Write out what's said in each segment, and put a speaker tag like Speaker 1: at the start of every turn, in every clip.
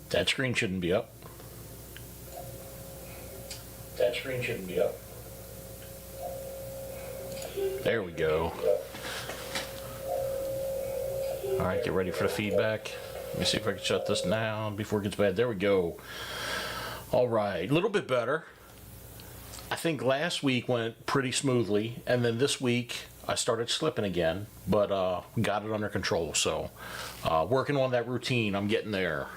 Speaker 1: That screen shouldn't be up. That screen shouldn't be up. There we go. All right, get ready for the feedback. Let me see if I can shut this down before it gets bad. There we go. All right, a little bit better. I think last week went pretty smoothly, and then this week I started slipping again, but got it under control. So working on that routine, I'm getting there.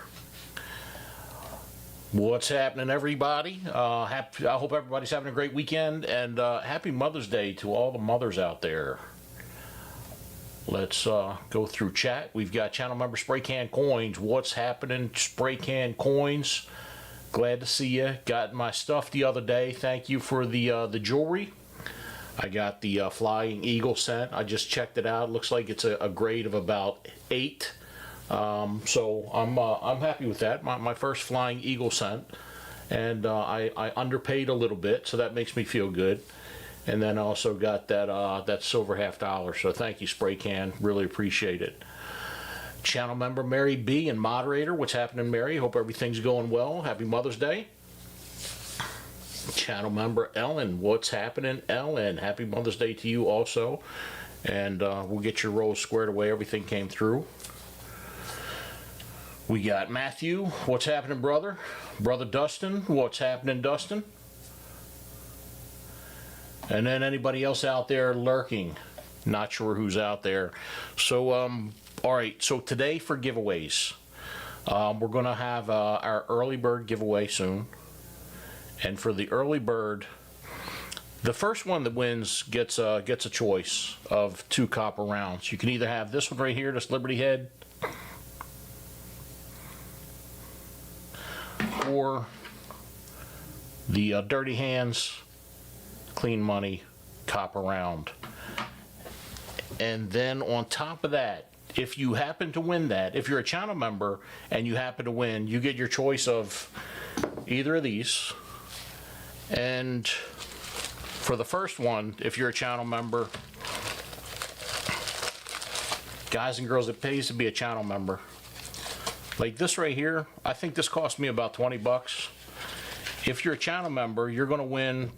Speaker 1: What's happening, everybody? I hope everybody's having a great weekend, and happy Mother's Day to all the mothers out there. Let's go through chat. We've got channel member Spray Can Coins. What's happening, Spray Can Coins? Glad to see you. Got my stuff the other day. Thank you for the jewelry. I got the Flying Eagle scent. I just checked it out. Looks like it's a grade of about 8. So I'm happy with that. My first Flying Eagle scent, and I underpaid a little bit, so that makes me feel good. And then I also got that silver $50. So thank you, Spray Can. Really appreciate it. Channel member Mary B and moderator. What's happening, Mary? Hope everything's going well. Happy Mother's Day. Channel member Ellen. What's happening, Ellen? Happy Mother's Day to you also. And we'll get your rolls squared away. Everything came through. We got Matthew. What's happening, brother? Brother Dustin. What's happening, Dustin? And then anybody else out there lurking. Not sure who's out there. So, all right. So today for giveaways, we're going to have our early bird giveaway soon. And for the early bird, the first one that wins gets a choice of 2 copper rounds. You can either have this one right here, this Liberty Head, or the Dirty Hands Clean Money copper round. And then on top of that, if you happen to win that, if you're a channel member and you happen to win, you get your choice of either of these. And for the first one, if you're a channel member, guys and girls, it pays to be a channel member. Like this right here, I think this cost me about 20 bucks. If you're a channel member, you're going to win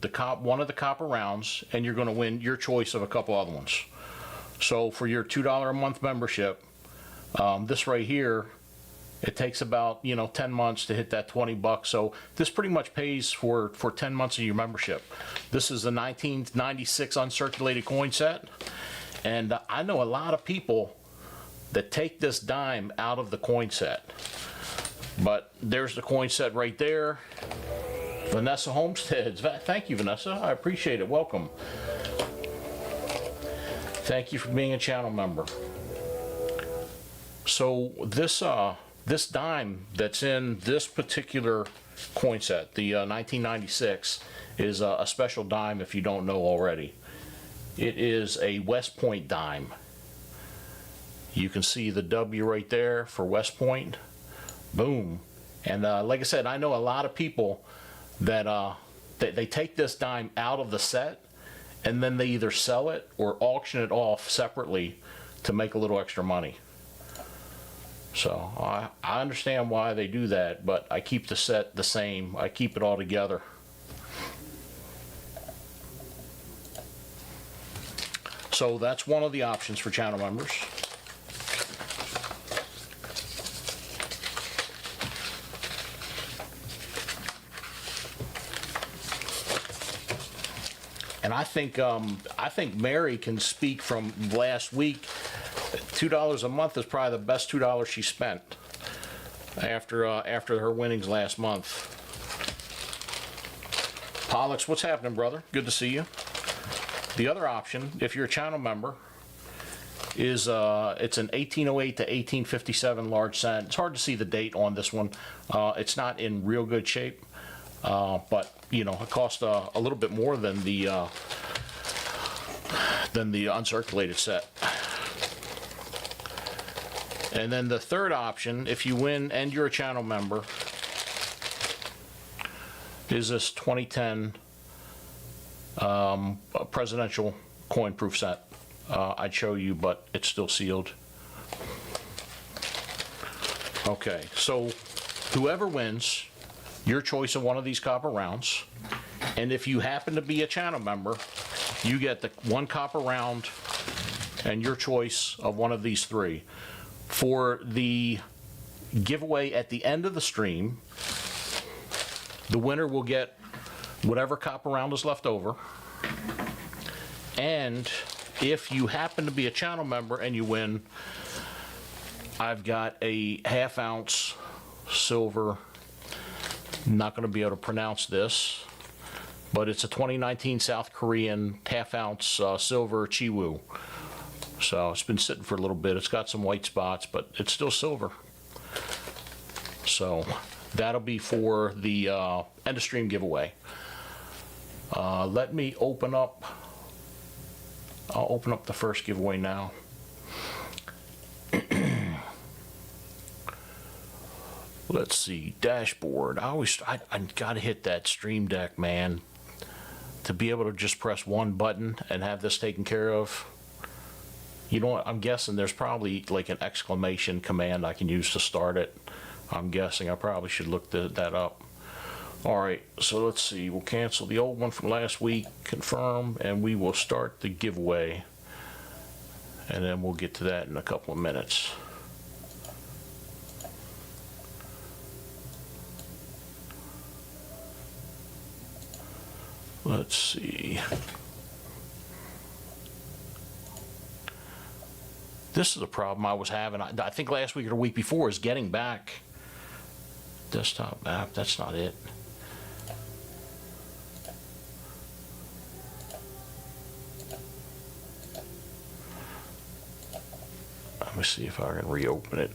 Speaker 1: one of the copper rounds, and you're going to win your choice of a couple other ones. So for your $2 a month membership, this right here, it takes about 10 months to hit that 20 bucks. So this pretty much pays for 10 months of your membership. This is the 1996 uncirculated coin set, and I know a lot of people that take this dime out of the coin set. But there's the coin set right there. Vanessa Homesteads. Thank you, Vanessa. I appreciate it. Welcome. Thank you for being a channel member. So this dime that's in this particular coin set, the 1996, is a special dime if you don't know already. It is a West Point dime. You can see the W right there for West Point. Boom. And like I said, I know a lot of people that they take this dime out of the set, and then they either sell it or auction it off separately to make a little extra money. So I understand why they do that, but I keep the set the same. I keep it all together. So that's one of the options for channel members. And I think Mary can speak from last week. $2 a month is probably the best $2 she spent after her winnings last month. Pollux, what's happening, brother? Good to see you. The other option, if you're a channel member, is it's an 1808 to 1857 large cent. It's hard to see the date on this one. It's not in real good shape, but it cost a little bit more than the uncirculated set. And then the third option, if you win and you're a channel member, is this 2010 presidential coin proof set. I'd show you, but it's still sealed. Okay, so whoever wins, your choice of one of these copper rounds. And if you happen to be a channel member, you get the one copper round and your choice of one of these three. For the giveaway at the end of the stream, the winner will get whatever copper round is left over. And if you happen to be a channel member and you win, I've got a ½ ounce silver, not going to be able to pronounce this, but it's a 2019 South Korean ½ ounce silver Chiwoo. So it's been sitting for a little bit. It's got some white spots, but it's still silver. So that'll be for the end of stream giveaway. Let me open up. I'll open up the first giveaway now. Let's see, dashboard. I gotta hit that Stream Deck, man, to be able to just press one button and have this taken care of. You know what? I'm guessing there's probably like an exclamation command I can use to start it. I'm guessing. I probably should look that up. All right, so let's see. We'll cancel the old one from last week, confirm, and we will start the giveaway. And then we'll get to that in a couple of minutes. Let's see. This is a problem I was having. I think last week or the week before is getting back. Desktop app, that's not it. Let me see if I can reopen it.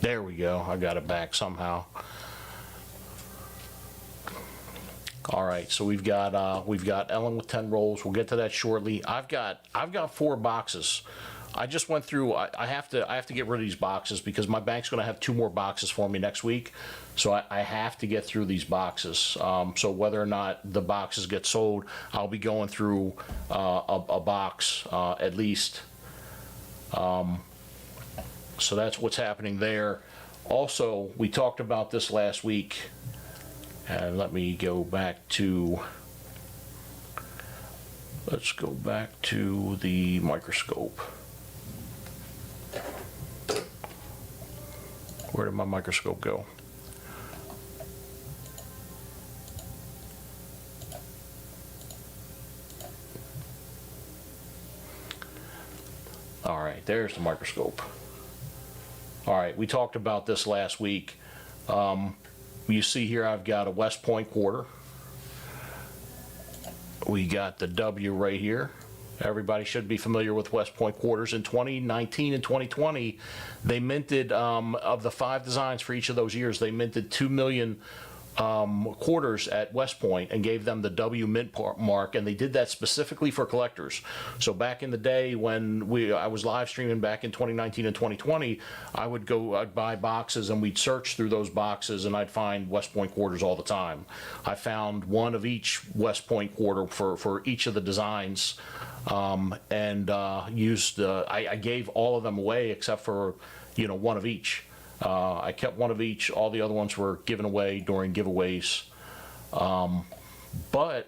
Speaker 1: There we go. I got it back somehow. All right, so we've got Ellen with 10 rolls. We'll get to that shortly. I've got 4 boxes. I just went through. I have to get rid of these boxes because my bank's going to have 2 more boxes for me next week. So I have to get through these boxes. So whether or not the boxes get sold, I'll be going through a box at least. So that's what's happening there. Also, we talked about this last week. And let me go back to, let's go back to the microscope. Where did my microscope go? All right, there's the microscope. All right, we talked about this last week. You see here I've got a West Point quarter. We got the W right here. Everybody should be familiar with West Point quarters. In 2019 and 2020, they minted, of the 5 designs for each of those years, they minted 2 million quarters at West Point and gave them the W mint mark, and they did that specifically for collectors. So back in the day when I was live streaming back in 2019 and 2020, I'd buy boxes and we'd search through those boxes and I'd find West Point quarters all the time. I found one of each West Point quarter for each of the designs, and I gave all of them away except for one of each. I kept one of each. All the other ones were given away during giveaways. But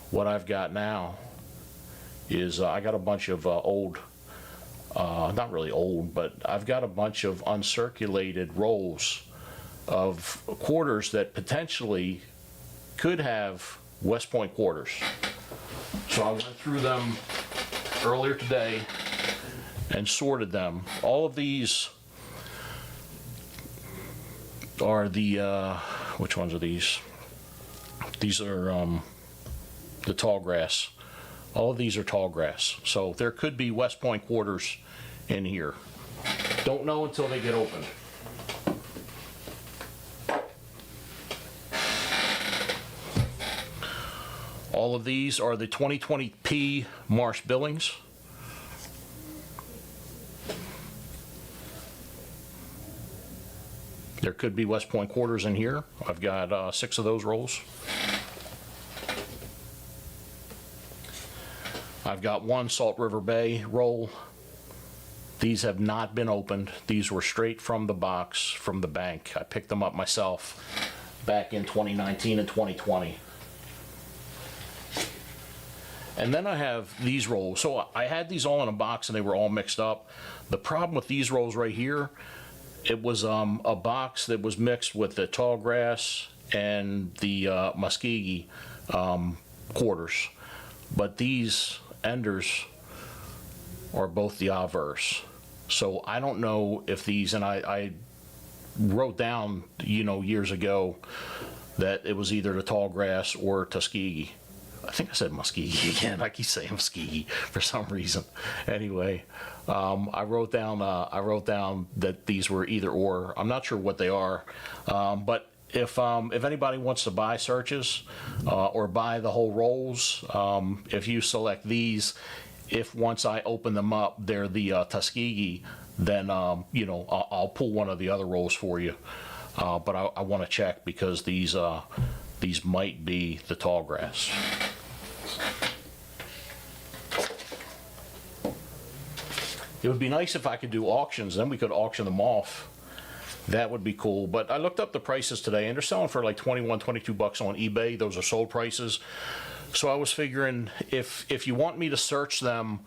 Speaker 1: what I've got now is I got a bunch of old, not really old, but I've got a bunch of uncirculated rolls of quarters that potentially could have West Point quarters. So I went through them earlier today and sorted them. All of these are the, which ones are these? These are the tall grass. All of these are tall grass. So there could be West Point quarters in here. Don't know until they get opened. All of these are the 2020P Marsh Billings. There could be West Point quarters in here. I've got 6 of those rolls. I've got one Salt River Bay roll. These have not been opened. These were straight from the box, from the bank. I picked them up myself back in 2019 and 2020. And then I have these rolls. So I had these all in a box and they were all mixed up. The problem with these rolls right here, it was a box that was mixed with the tall grass and the muskegee quarters. But these enders are both the obverse. So I don't know if these, and I wrote down, you know, years ago that it was either the tall grass or Tuskegee. I think I said Muskegee again. I keep saying Muskegee for some reason. Anyway, I wrote down that these were either or. I'm not sure what they are, but if anybody wants to buy searches or buy the whole rolls, if you select these, if once I open them up, they're the Tuskegee, then you know, I'll pull one of the other rolls for you. But I want to check because these might be the tall grass. It would be nice if I could do auctions, then we could auction them off. That would be cool. But I looked up the prices today and they're selling for like 21, 22 bucks on eBay. Those are sold prices. So I was figuring if you want me to search them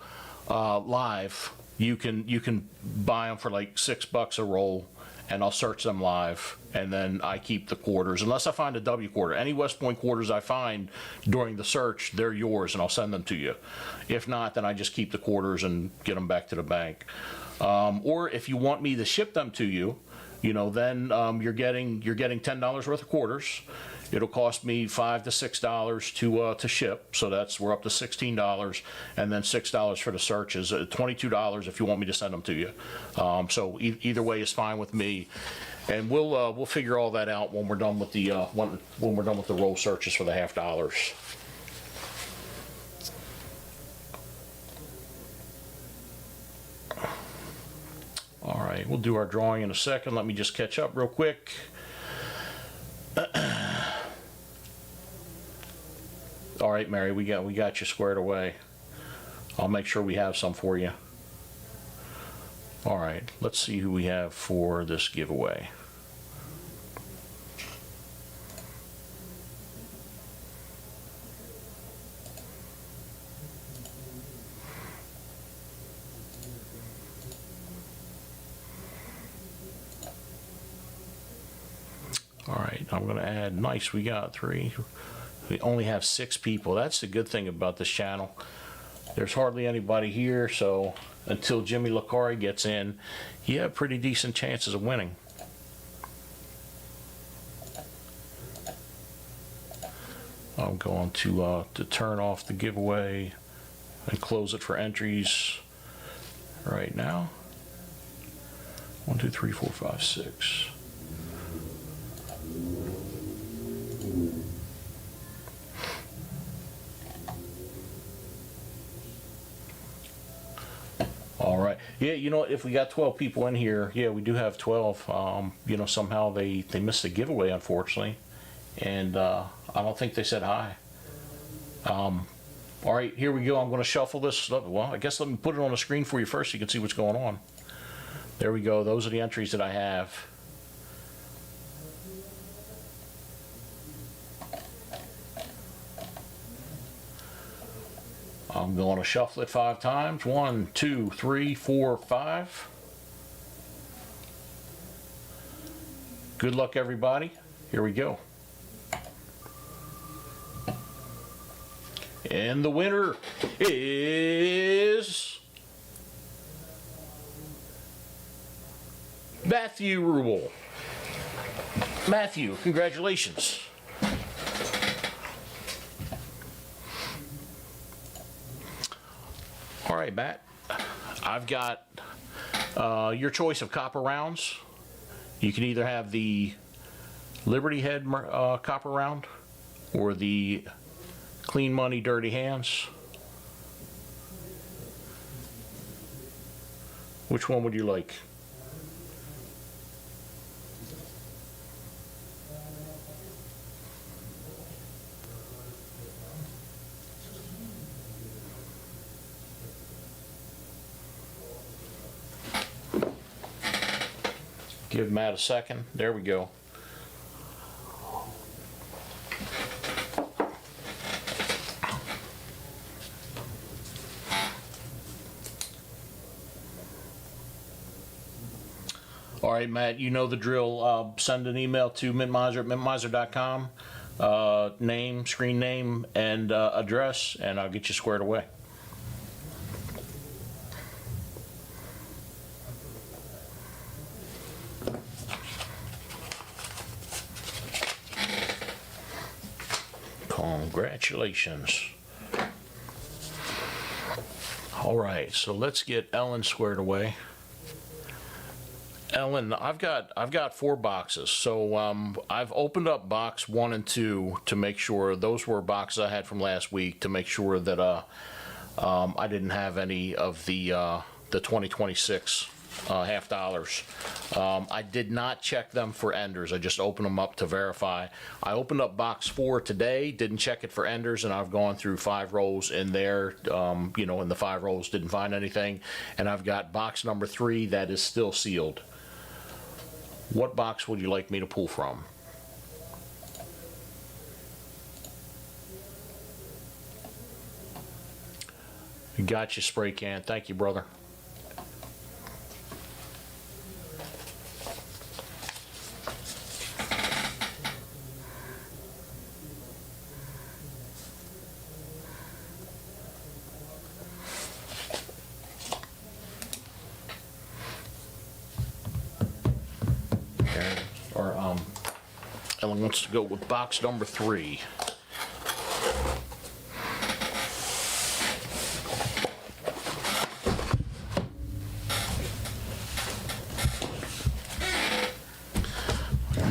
Speaker 1: live, you can buy them for like $6 a roll, and I'll search them live, and then I keep the quarters. Unless I find a W quarter. Any West Point quarters I find during the search, they're yours, and I'll send them to you. If not, then I just keep the quarters and get them back to the bank. Or if you want me to ship them to you, you know, then you're getting $10 worth of quarters. It'll cost me $5 to $6 to ship, so we're up to $16, and then $6 for the searches. $22 if you want me to send them to you. So either way is fine with me, and we'll figure all that out when we're done with the when we're done with the roll searches for the $half. All right, we'll do our drawing in a second. Let me just catch up real quick. All right, Mary, we got you squared away. I'll make sure we have some for you. All right, let's see who we have for this giveaway. All right, I'm going to add, nice, we got 3. We only have 6 people. That's the good thing about this channel. There's hardly anybody here, so until Jimmy Lacari gets in, you have pretty decent chances of winning. I'm going to turn off the giveaway and close it for entries right now. 1, 2, 3, 4, 5, 6. All right. Yeah, you know, if we got 12 people in here, yeah, we do have 12. You know, somehow they missed the giveaway, unfortunately. And I don't think they said hi. All right, here we go. I'm going to shuffle this. Well, I guess let me put it on the screen for you first so you can see what's going on. There we go. Those are the entries that I have. I'm going to shuffle it 5 times. 1, 2, 3, 4, 5. Good luck, everybody. Here we go. And the winner is Matthew Rubel. Matthew, congratulations. All right, Matt, I've got your choice of copper rounds. You can either have the Liberty Head copper round or the Clean Money, Dirty Hands. Which one would you like? Give Matt a second. There we go. All right, Matt, you know the drill. Send an email to mintmiser at mintmiser.com. Name, screen name, and address, and I'll get you squared away. Congratulations. All right, so let's get Ellen squared away. Ellen, I've got 4 boxes, so I've opened up box 1 and 2 to make sure those were boxes I had from last week to make sure that I didn't have any of the 2026 half dollars. I did not check them for enders. I just opened them up to verify. I opened up box 4 today, didn't check it for enders, and I've gone through 5 rolls in there. You know, in the 5 rolls, didn't find anything, and I've got box number 3 that is still sealed. What box would you like me to pull from? Gotcha, spray can. Thank you, brother. Ellen wants to go with box number 3.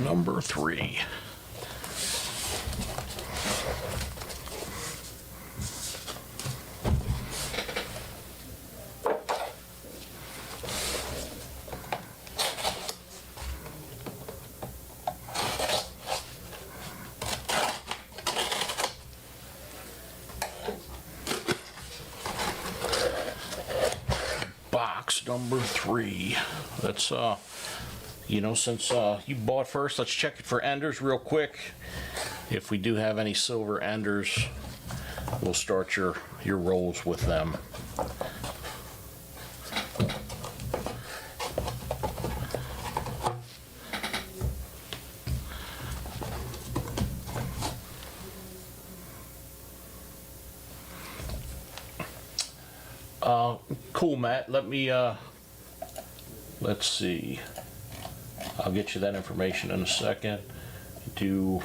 Speaker 1: Number 3. Number 3. Let's you know, since you bought first, let's check it for enders real quick. If we do have any silver enders, we'll start your rolls with them. Cool, Matt. Let me, let's see. I'll get you that information in a second. Do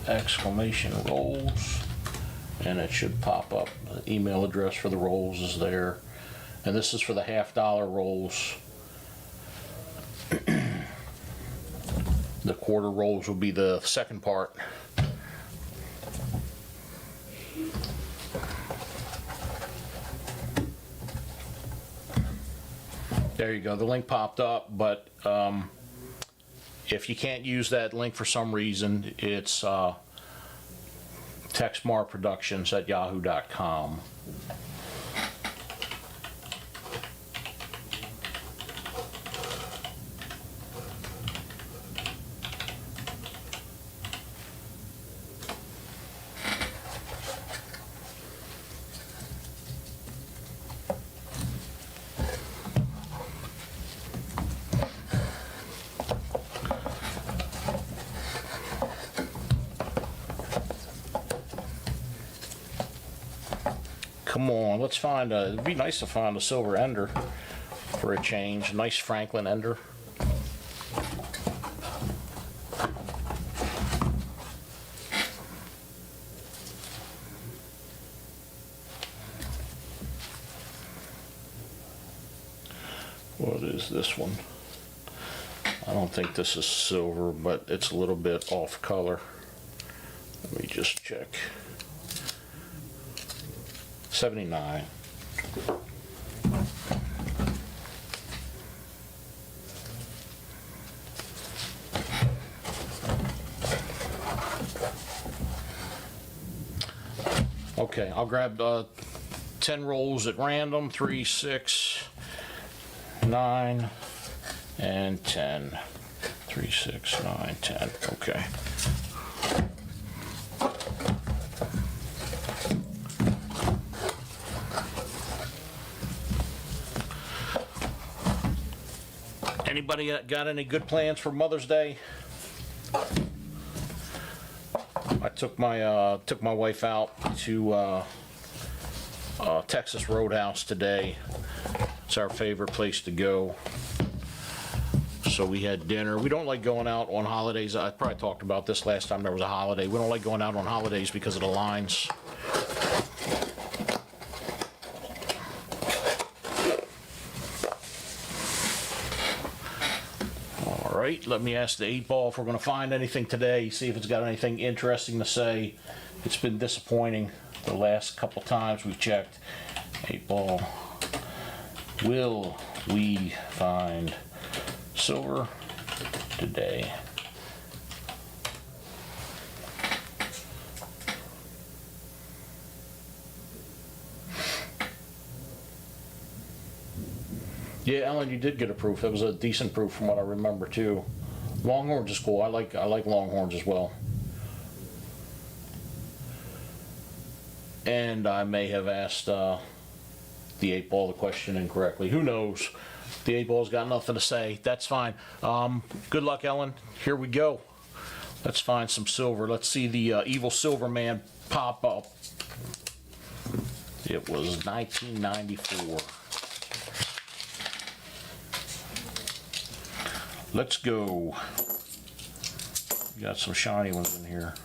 Speaker 1: exclamation rolls, and it should pop up. The email address for the rolls is there. And this is for the half-dollar rolls. The quarter rolls will be the second part. There you go, the link popped up, but if you can't use that link for some reason, it's texmarproductions@yahoo.com. Come on, let's find a, it'd be nice to find a silver ender for a change. Nice Franklin ender. What is this one? I don't think this is silver, but it's a little bit off color. Let me just check. 79. Okay, I'll grab 10 rolls at random. 3, 6, 9, and 10. 3, 6, 9, 10. Okay. Anybody got any good plans for Mother's Day? I took my wife out to Texas Roadhouse today. It's our favorite place to go. So we had dinner. We don't like going out on holidays. I probably talked about this last time there was a holiday. We don't like going out on holidays because of the lines. All right, let me ask the 8-ball if we're going to find anything today, see if it's got anything interesting to say. It's been disappointing the last couple times we've checked. 8-ball, will we find silver today? Yeah, Ellen, you did get a proof. That was a decent proof from what I remember too. Longhorns is cool. I like Longhorns as well. And I may have asked the 8-ball the question incorrectly. Who knows? The 8-ball's got nothing to say. That's fine. Good luck, Ellen. Here we go. Let's find some silver. Let's see the evil silver man pop up. It was 1994. Let's go. Got some shiny ones in here.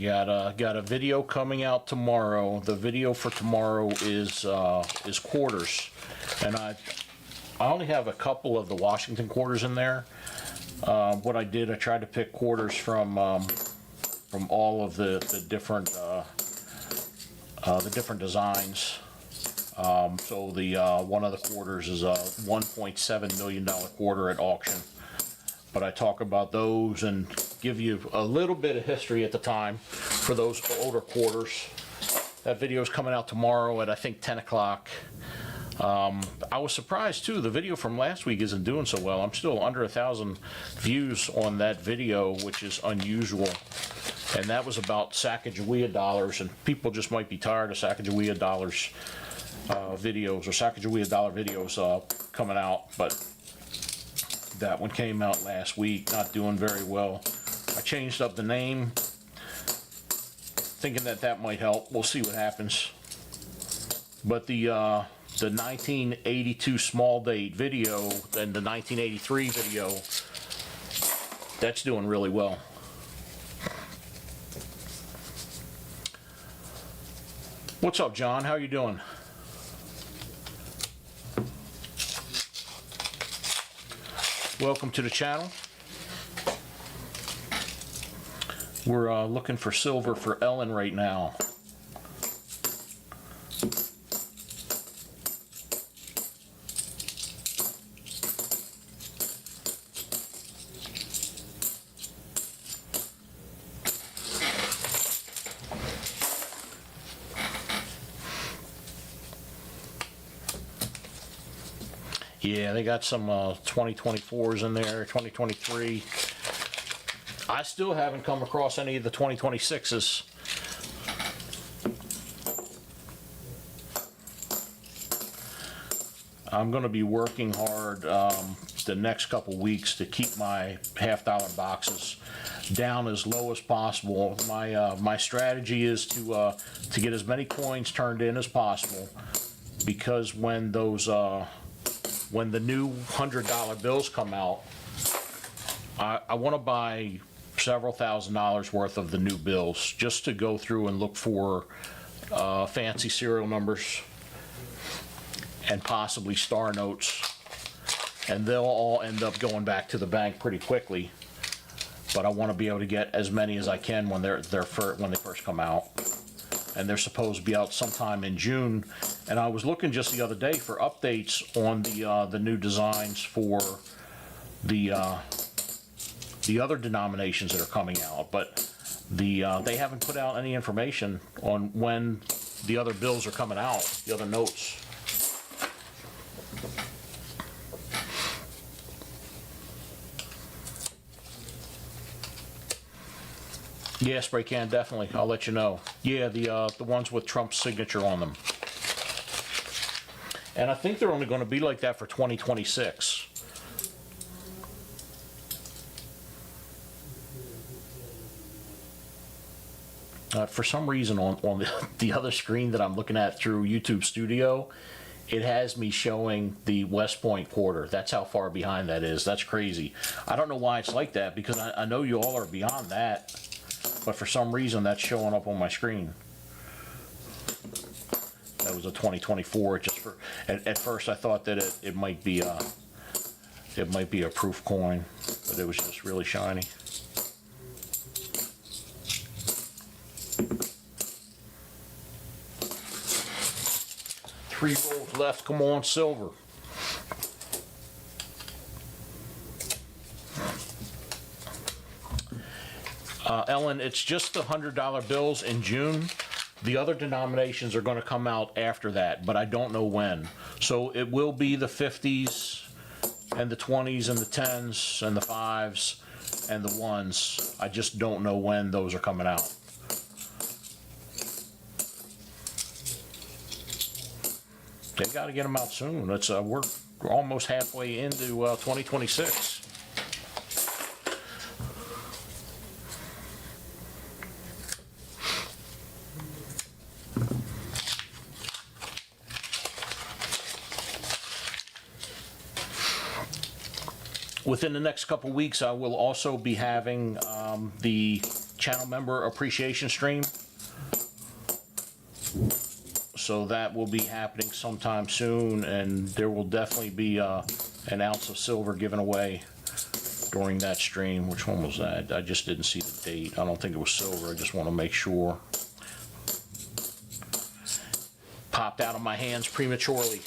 Speaker 1: I got a video coming out tomorrow. The video for tomorrow is quarters, and I only have a couple of the Washington quarters in there. What I did, I tried to pick quarters from all of the different designs. So the one of the quarters is a $1.7 million quarter at auction. But I talk about those and give you a little bit of history at the time for those older quarters. That video is coming out tomorrow at I think 10 o'clock. I was surprised too, the video from last week isn't doing so well. I'm still under 1,000 views on that video, which is unusual. And that was about Sacagawea dollars, and people just might be tired of Sacagawea dollars videos, or Sacagawea dollar videos coming out, but that one came out last week, not doing very well. I changed up the name, thinking that might help. We'll see what happens. But the 1982 small date video and the 1983 video, that's doing really well. What's up, John? How you doing? Welcome to the channel. We're looking for silver for Ellen right now. Yeah, they got some 2024s in there, 2023. I still haven't come across any of the 2026s. I'm going to be working hard the next couple weeks to keep my half-dollar boxes down as low as possible. My strategy is to get as many coins turned in as possible, because when those when the new $100 bills come out, I want to buy several $1,000s worth of the new bills just to go through and look for fancy serial numbers and possibly star notes, and they'll all end up going back to the bank pretty quickly. But I want to be able to get as many as I can when they first come out. and they're supposed to be out sometime in June. And I was looking just the other day for updates on the new designs for the other denominations that are coming out, but they haven't put out any information on when the other bills are coming out, the other notes. Yeah, spray can, definitely. I'll let you know. Yeah, the ones with Trump's signature on them. And I think they're only going to be like that for 2026. For some reason on the other screen that I'm looking at through YouTube Studio, it has me showing the West Point quarter. That's how far behind that is. That's crazy. I don't know why it's like that, because I know you all are beyond that. But for some reason, that's showing up on my screen. That was a 2024. Just for at first, I thought that it might be a proof coin, but it was just really shiny. Three rolls left. Come on, silver. Ellen, it's just the $100 bills in June. The other denominations are going to come out after that, but I don't know when. So it will be the 50s and the 20s and the 10s and the 5s and the 1s. I just don't know when those are coming out. They got to get them out soon. It's we're almost halfway into 2026. Within the next couple weeks, I will also be having the channel member appreciation stream. So that will be happening sometime soon, and there will definitely be an ounce of silver given away during that stream. Which one was that? I just didn't see the date. I don't think it was silver. I just want to make sure. Popped out of my hands prematurely.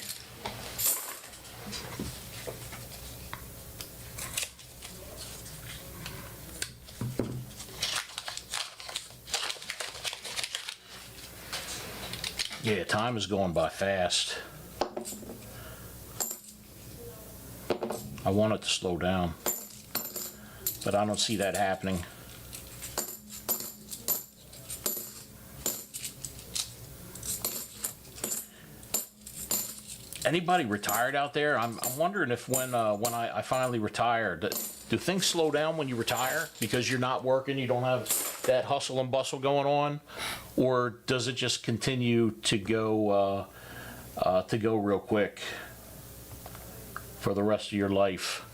Speaker 1: Yeah, time is going by fast. I want it to slow down, but I don't see that happening. Anybody retired out there? I'm wondering if when I finally retire, do things slow down when you retire because you're not working, you don't have that hustle and bustle going on, or does it just continue to go real quick for the rest of your life?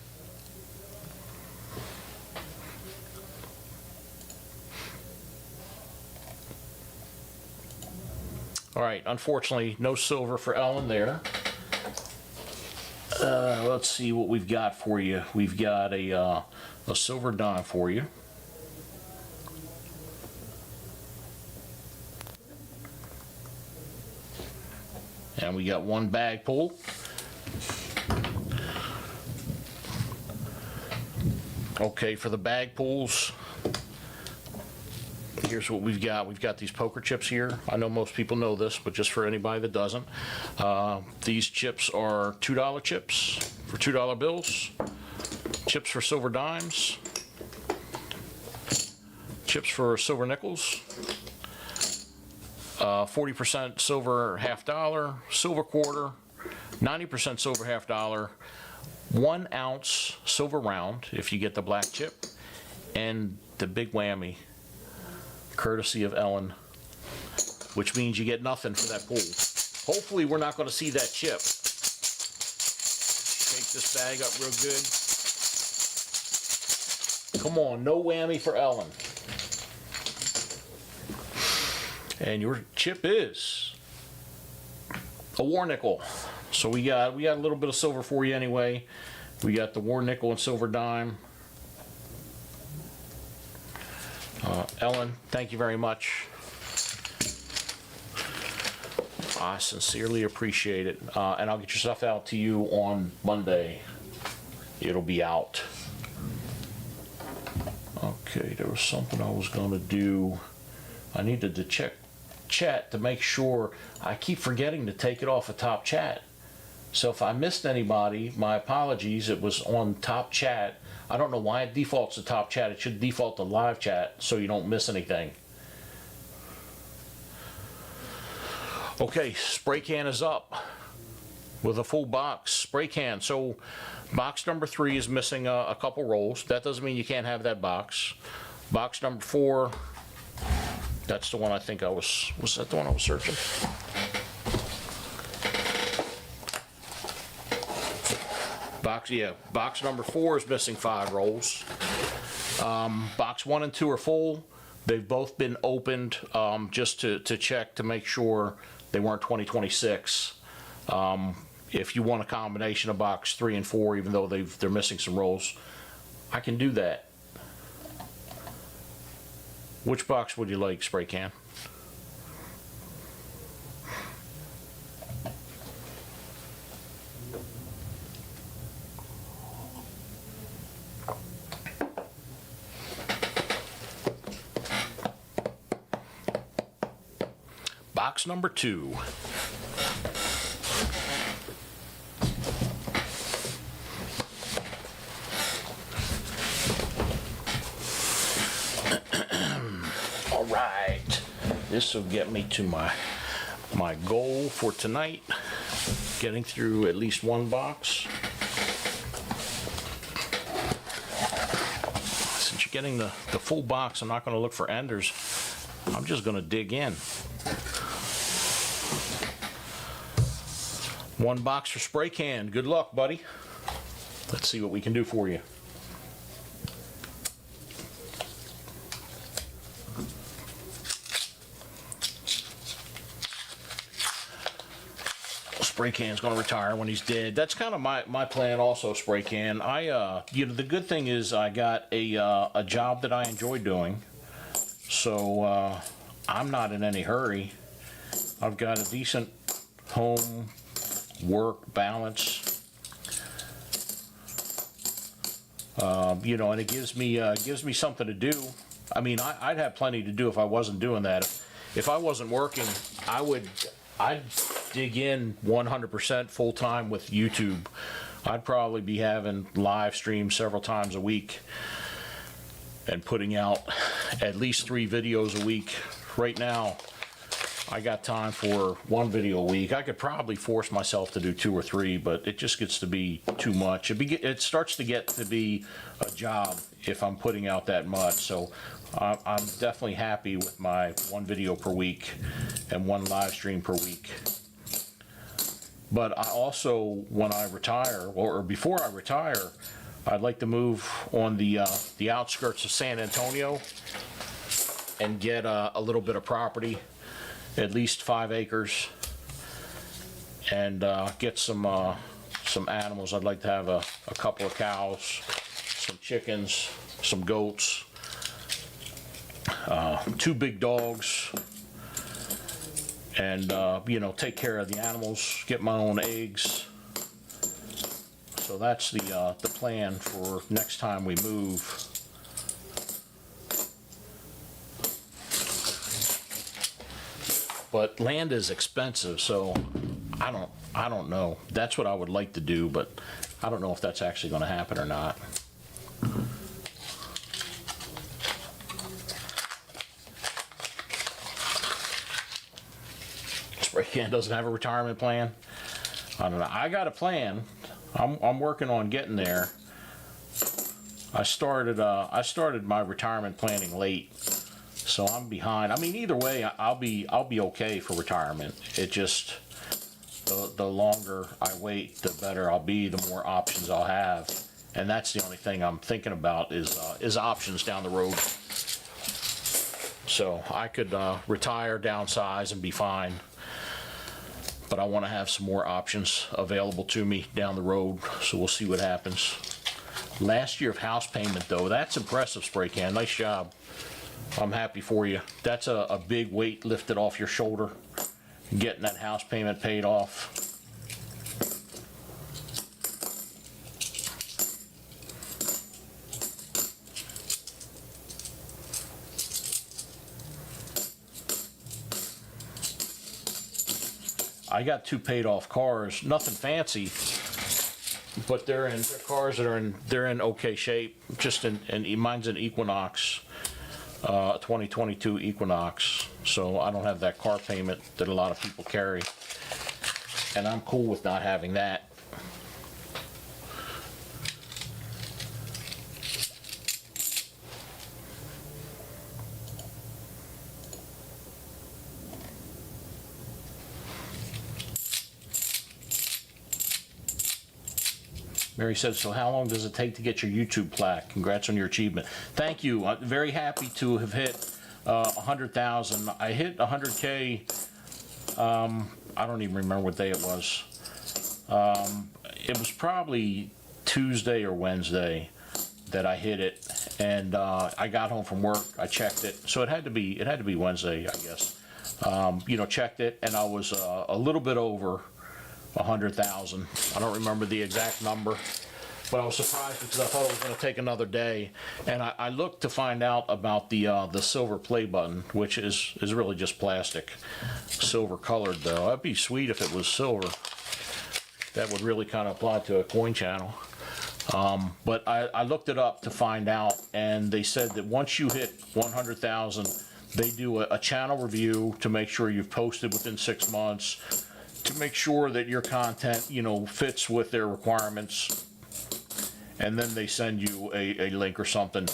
Speaker 1: All right, unfortunately, no silver for Ellen there. Let's see what we've got for you. We've got a silver dime for you. And we got one bag pull. Okay, for the bag pulls, here's what we've got. We've got these poker chips here. I know most people know this, but just for anybody that doesn't, these chips are $2 chips for $2 bills, chips for silver dimes, chips for silver nickels, 40% silver half dollar, silver quarter, 90% silver half dollar, 1 ounce silver round if you get the black chip, and the big whammy, courtesy of Ellen, which means you get nothing for that pull. Hopefully we're not going to see that chip. Shake this bag up real good. Come on, no whammy for Ellen. And your chip is a war nickel. So we got a little bit of silver for you anyway. We got the war nickel and silver dime. Ellen, thank you very much. I sincerely appreciate it. And I'll get your stuff out to you on Monday. It'll be out. Okay, there was something I was going to do. I needed to check chat to make sure. I keep forgetting to take it off of top chat. So if I missed anybody, my apologies. It was on top chat. I don't know why it defaults to top chat. It should default to live chat so you don't miss anything. Okay, spray can is up with a full box spray can. So box number 3 is missing a couple rolls. That doesn't mean you can't have that box. Box number 4, that's the one I think was that the one I was searching? Box number 4 is missing 5 rolls. Box 1 and 2 are full. They've both been opened just to check to make sure they weren't 2026. If you want a combination of box 3 and 4, even though they're missing some rolls, I can do that. Which box would you like, spray can? Box number 2. All right, this will get me to my goal for tonight, getting through at least one box. Since you're getting the full box, I'm not going to look for enders. I'm just going to dig in. One box for spray can. Good luck, buddy. Let's see what we can do for you. Spray can's going to retire when he's dead. That's kind of my plan also, spray can. The good thing is I got a job that I enjoy doing. So I'm not in any hurry. I've got a decent home work balance, and it gives me something to do. I mean, I'd have plenty to do if I wasn't doing that. If I wasn't working, I'd dig in 100% full time with YouTube. I'd probably be having live streams several times a week and putting out at least 3 videos a week. Right now, I got time for 1 video a week. I could probably force myself to do 2 or 3, but it just gets to be too much. It starts to get to be a job if I'm putting out that much. So I'm definitely happy with my 1 video per week and 1 live stream per week. But I also, when I retire, or before I retire, I'd like to move on the outskirts of San Antonio and get a little bit of property, at least 5 acres, and get some animals. I'd like to have a couple of cows, some chickens, some goats, 2 big dogs, and take care of the animals, get my own eggs. So that's the plan for next time we move. But land is expensive, so I don't know. That's what I would like to do, but I don't know if that's actually going to happen or not. Spray can doesn't have a retirement plan. I don't know. I got a plan. I'm working on getting there. I started my retirement planning late. So I'm behind. I mean, either way, I'll be okay for retirement. It just, the longer I wait, the better I'll be, the more options I'll have. And that's the only thing I'm thinking about is options down the road. So I could retire, downsize, and be fine. But I want to have some more options available to me down the road. So we'll see what happens. Last year of house payment, though, that's impressive, spray can. Nice job. I'm happy for you. That's a big weight lifted off your shoulder. getting that house payment paid off. I got 2 paid off cars, nothing fancy, but they're cars that they're in okay shape. Just mine's an Equinox, 2022 Equinox, so I don't have that car payment that a lot of people carry, and I'm cool with not having that. Mary said, so how long does it take to get your YouTube plaque? Congrats on your achievement. Thank you. I'm very happy to have hit 100,000. I hit 100K, I don't even remember what day it was. It was probably Tuesday or Wednesday that I hit it, and I got home from work, I checked it, so it had to be Wednesday, I guess. Checked it, and I was a little bit over 100,000. I don't remember the exact number, but I was surprised because I thought it was going to take another day. And I looked to find out about the silver play button, which is really just plastic, silver colored though. That'd be sweet if it was silver. That would really kind of apply to a coin channel. But I looked it up to find out, and they said that once you hit 100,000, they do a channel review to make sure you've posted within 6 months, to make sure that your content, fits with their requirements, and then they send you a link or something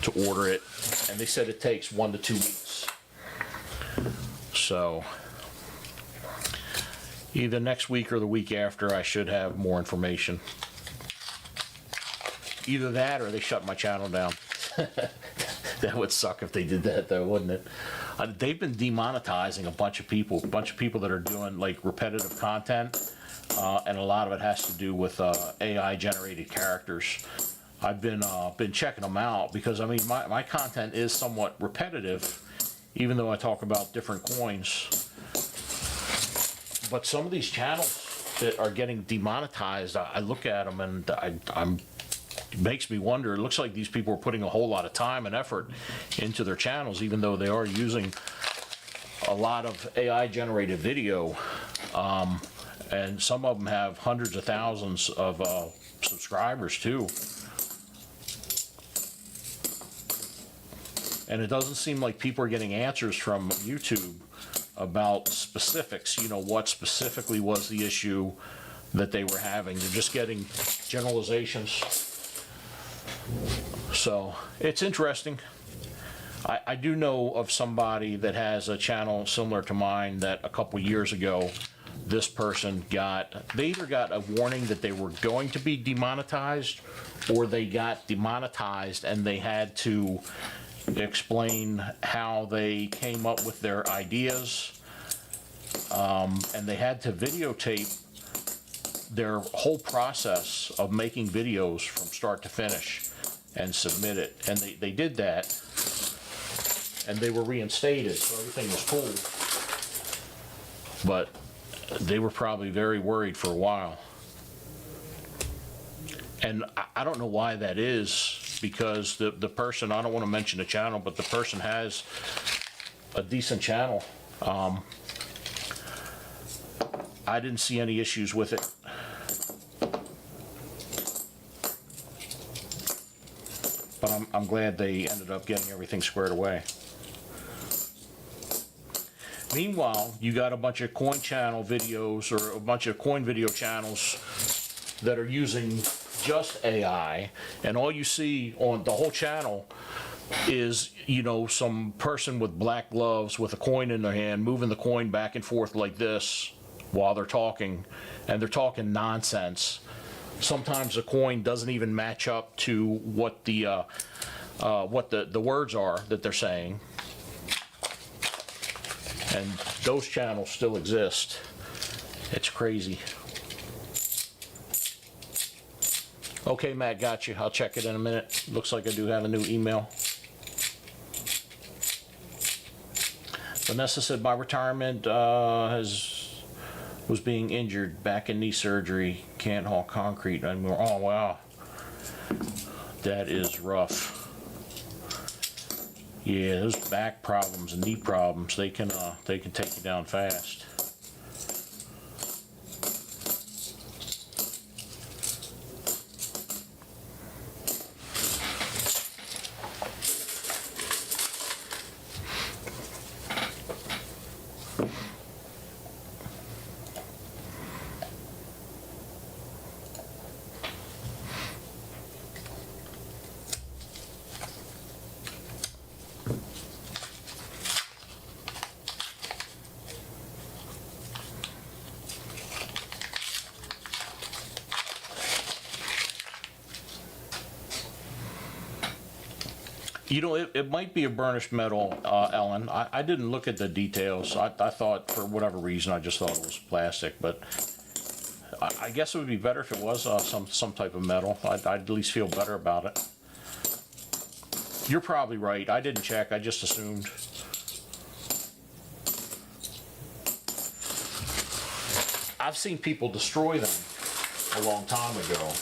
Speaker 1: to order it, and they said it takes 1 to 2 weeks. So either next week or the week after, I should have more information. Either that or they shut my channel down. That would suck if they did that though, wouldn't it? They've been demonetizing a bunch of people that are doing like repetitive content, and a lot of it has to do with AI generated characters. I've been checking them out because I mean my content is somewhat repetitive, even though I talk about different coins. But some of these channels that are getting demonetized, I look at them and it makes me wonder. It looks like these people are putting a whole lot of time and effort into their channels, even though they are using a lot of AI generated video, and some of them have hundreds of thousands of subscribers too. And it doesn't seem like people are getting answers from YouTube about specifics, what specifically was the issue that they were having. They're just getting generalizations. So it's interesting. I do know of somebody that has a channel similar to mine that a couple years ago, this person they either got a warning that they were going to be demonetized, or they got demonetized and they had to explain how they came up with their ideas, and they had to videotape their whole process of making videos from start to finish and submit it, and they did that, and they were reinstated, so everything was cool. But they were probably very worried for a while, and I don't know why that is, because the person, I don't want to mention the channel, but the person has a decent channel. I didn't see any issues with it. But I'm glad they ended up getting everything squared away. Meanwhile, you got a bunch of coin channel videos, or a bunch of coin video channels that are using just AI, and all you see on the whole channel is, some person with black gloves with a coin in their hand, moving the coin back and forth like this while they're talking, and they're talking nonsense. Sometimes the coin doesn't even match up to what the words are that they're saying. And those channels still exist. It's crazy. Okay, Matt, got you. I'll check it in a minute. Looks like I do have a new email. Vanessa said my retirement was being injured, back in knee surgery, can't haul concrete anymore. Oh wow, that is rough. Yeah, those back problems and knee problems, they can take you down fast. You know, it might be a burnished metal, Ellen. I didn't look at the details. I thought, for whatever reason, I just thought it was plastic. But I guess it would be better if it was some type of metal. I'd at least feel better about it. You're probably right. I didn't check. I just assumed. I've seen people destroy them a long time ago.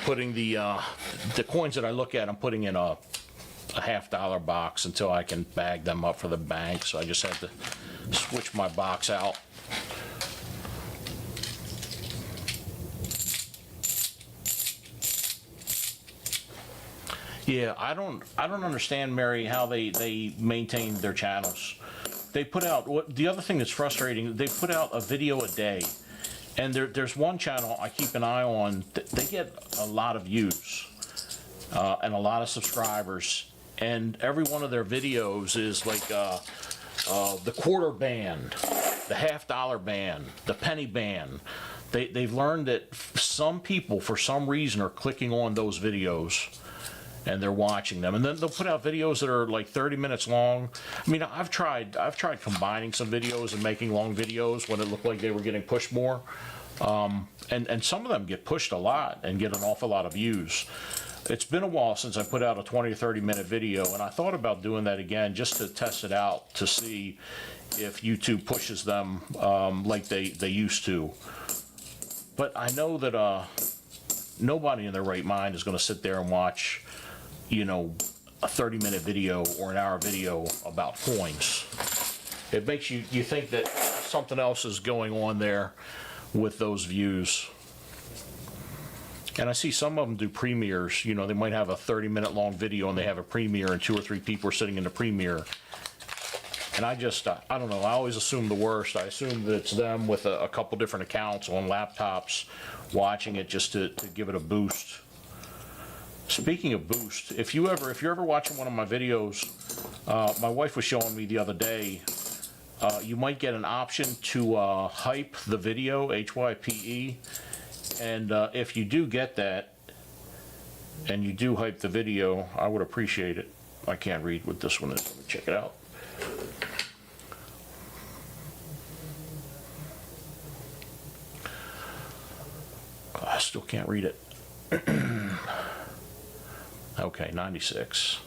Speaker 1: Putting the coins that I look at, I'm putting in a $50 box until I can bag them up for the bank. So I just had to switch my box out. Yeah, I don't understand, Mary, how they maintain their channels. They put out, the other thing that's frustrating, they put out a video a day. And there's one channel I keep an eye on. They get a lot of views and a lot of subscribers. And every one of their videos is like the quarter band, the $50 band, the penny band. They've learned that some people, for some reason, are clicking on those videos and they're watching them. And then they'll put out videos that are like 30 minutes long. I mean, I've tried combining some videos and making long videos when it looked like they were getting pushed more. And some of them get pushed a lot and get an awful lot of views. It's been a while since I put out a 20 or 30 minute video, and I thought about doing that again just to test it out to see if YouTube pushes them like they used to. But I know that nobody in their right mind is going to sit there and watch, you know, a 30-minute video or an hour video about coins. It makes you think that something else is going on there with those views. And I see some of them do premieres. You know, they might have a 30-minute long video and they have a premiere and 2 or 3 people are sitting in the premiere. And I don't know, I always assume the worst. I assume that it's them with a couple different accounts on laptops watching it just to give it a boost. Speaking of boost, if you're ever watching one of my videos, my wife was showing me the other day, you might get an option to hype the video, HYPE, and if you do get that, and you do hype the video, I would appreciate it. I can't read what this one is. Let me check it out. I still can't read it. Okay, 96.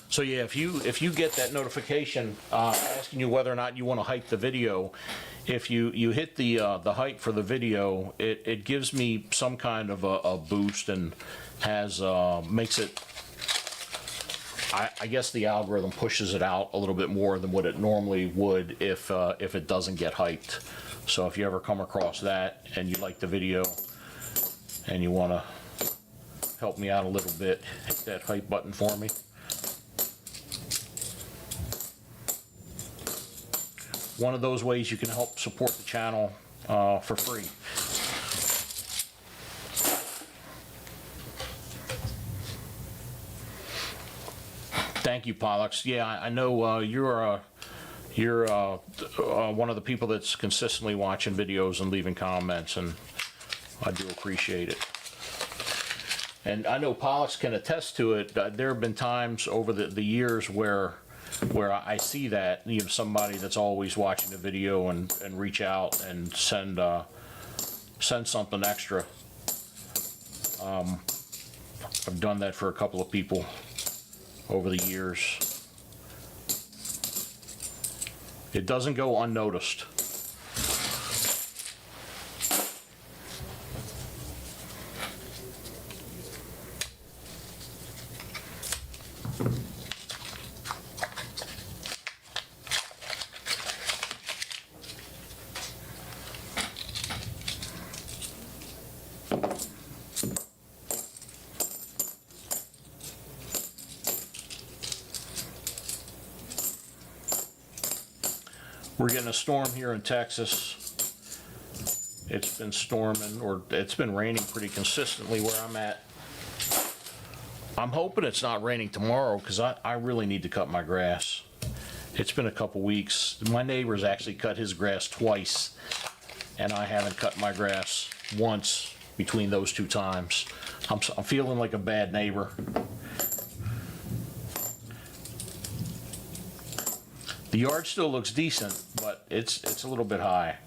Speaker 1: So yeah, if you get that notification asking you whether or not you want to hype the video, if you hit the hype for the video, it gives me some kind of a boost and has makes it. I guess the algorithm pushes it out a little bit more than what it normally would if it doesn't get hyped. So if you ever come across that and you like the video and you want to help me out a little bit, hit that hype button for me. One of those ways you can help support the channel for free. Thank you, Pollux. Yeah, I know you're one of the people that's consistently watching videos and leaving comments, and I do appreciate it. And I know Pollux can attest to it. There have been times over the years where where I see that, you know, somebody that's always watching the video and reach out and send something extra. I've done that for a couple of people over the years. It doesn't go unnoticed. We're getting a storm here in Texas. It's been storming, or it's been raining pretty consistently where I'm at. I'm hoping it's not raining tomorrow because I really need to cut my grass. It's been a couple weeks. My neighbor's actually cut his grass twice, and I haven't cut my grass once between those two times. I'm feeling like a bad neighbor. The yard still looks decent, but it's a little bit high.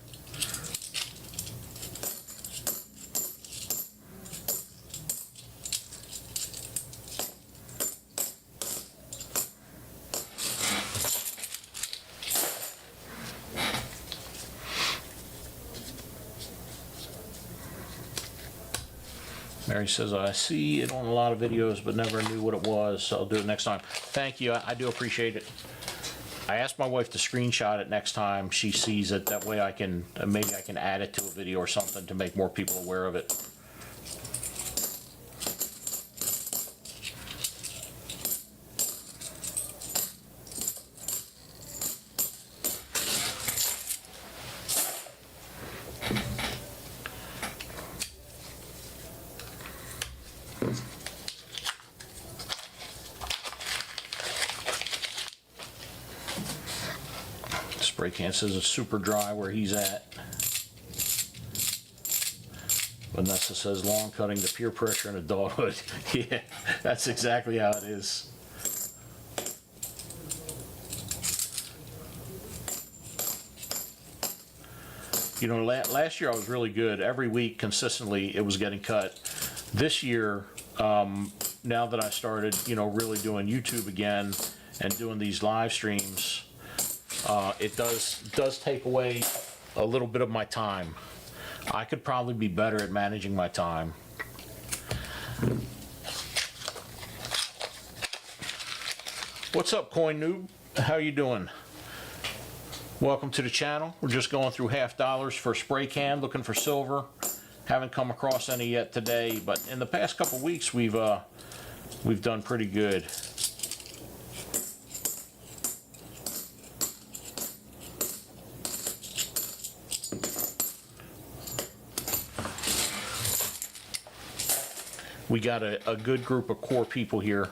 Speaker 1: Mary says, I see it on a lot of videos, but never knew what it was, so I'll do it next time. Thank you, I do appreciate it. I asked my wife to screenshot it next time she sees it. That way I can, maybe I can add it to a video or something to make more people aware of it. Spray can says it's super dry where he's at. Vanessa says lawn cutting, the peer pressure in adulthood. Yeah, that's exactly how it is. You know, last year I was really good. Every week consistently it was getting cut. This year, now that I started, you know, really doing YouTube again and doing these live streams, it does take away a little bit of my time. I could probably be better at managing my time. What's up, Coin Noob? How you doing? Welcome to the channel. We're just going through $50 for a spray can, looking for silver. Haven't come across any yet today, but in the past couple weeks we've done pretty good. We got a good group of core people here.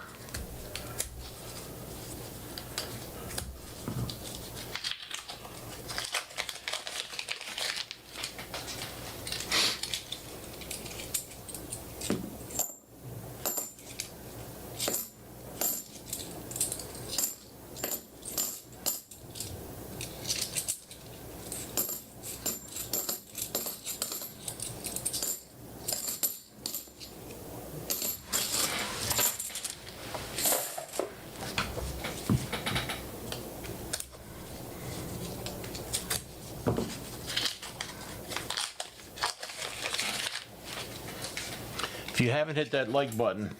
Speaker 1: If you haven't hit that like button,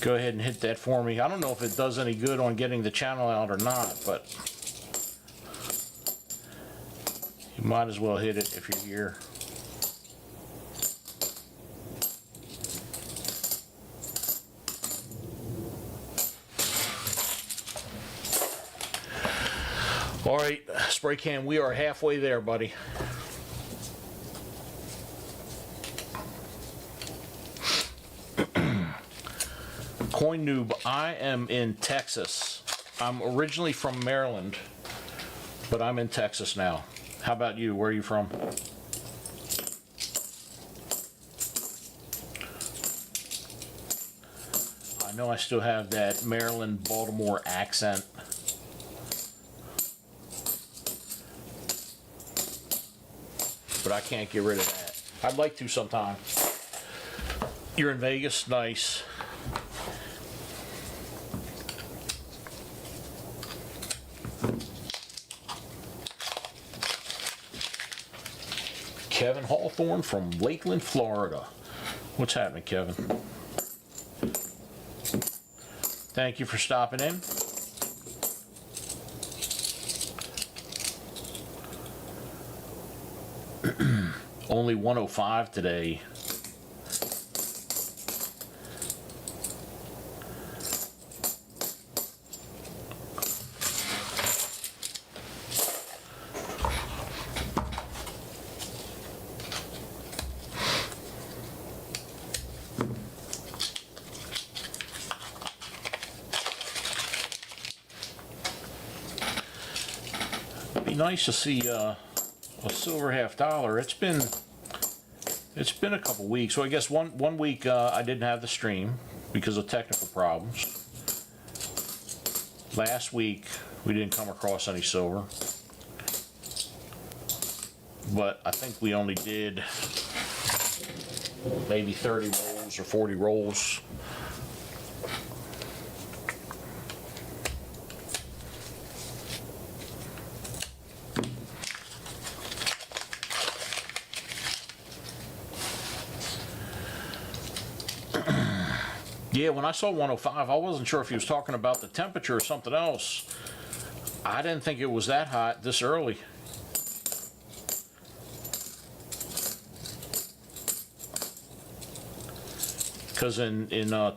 Speaker 1: go ahead and hit that for me. I don't know if it does any good on getting the channel out or not, but you might as well hit it if you're here. All right, spray can, we are halfway there, buddy. Coin Noob, I am in Texas. I'm originally from Maryland, but I'm in Texas now. How about you? Where are you from? I know I still have that Maryland, Baltimore accent. but I can't get rid of that. I'd like to sometime. You're in Vegas? Nice. Kevin Hawthorne from Lakeland, Florida. What's happening, Kevin? Thank you for stopping in. Only 105 today. It'd be nice to see a silver $half. It's been a couple weeks. So I guess one week I didn't have the stream because of technical problems. Last week we didn't come across any silver, but I think we only did maybe 30 rolls or 40 rolls. Yeah, when I saw 105, I wasn't sure if he was talking about the temperature or something else. I didn't think it was that hot this early. Because in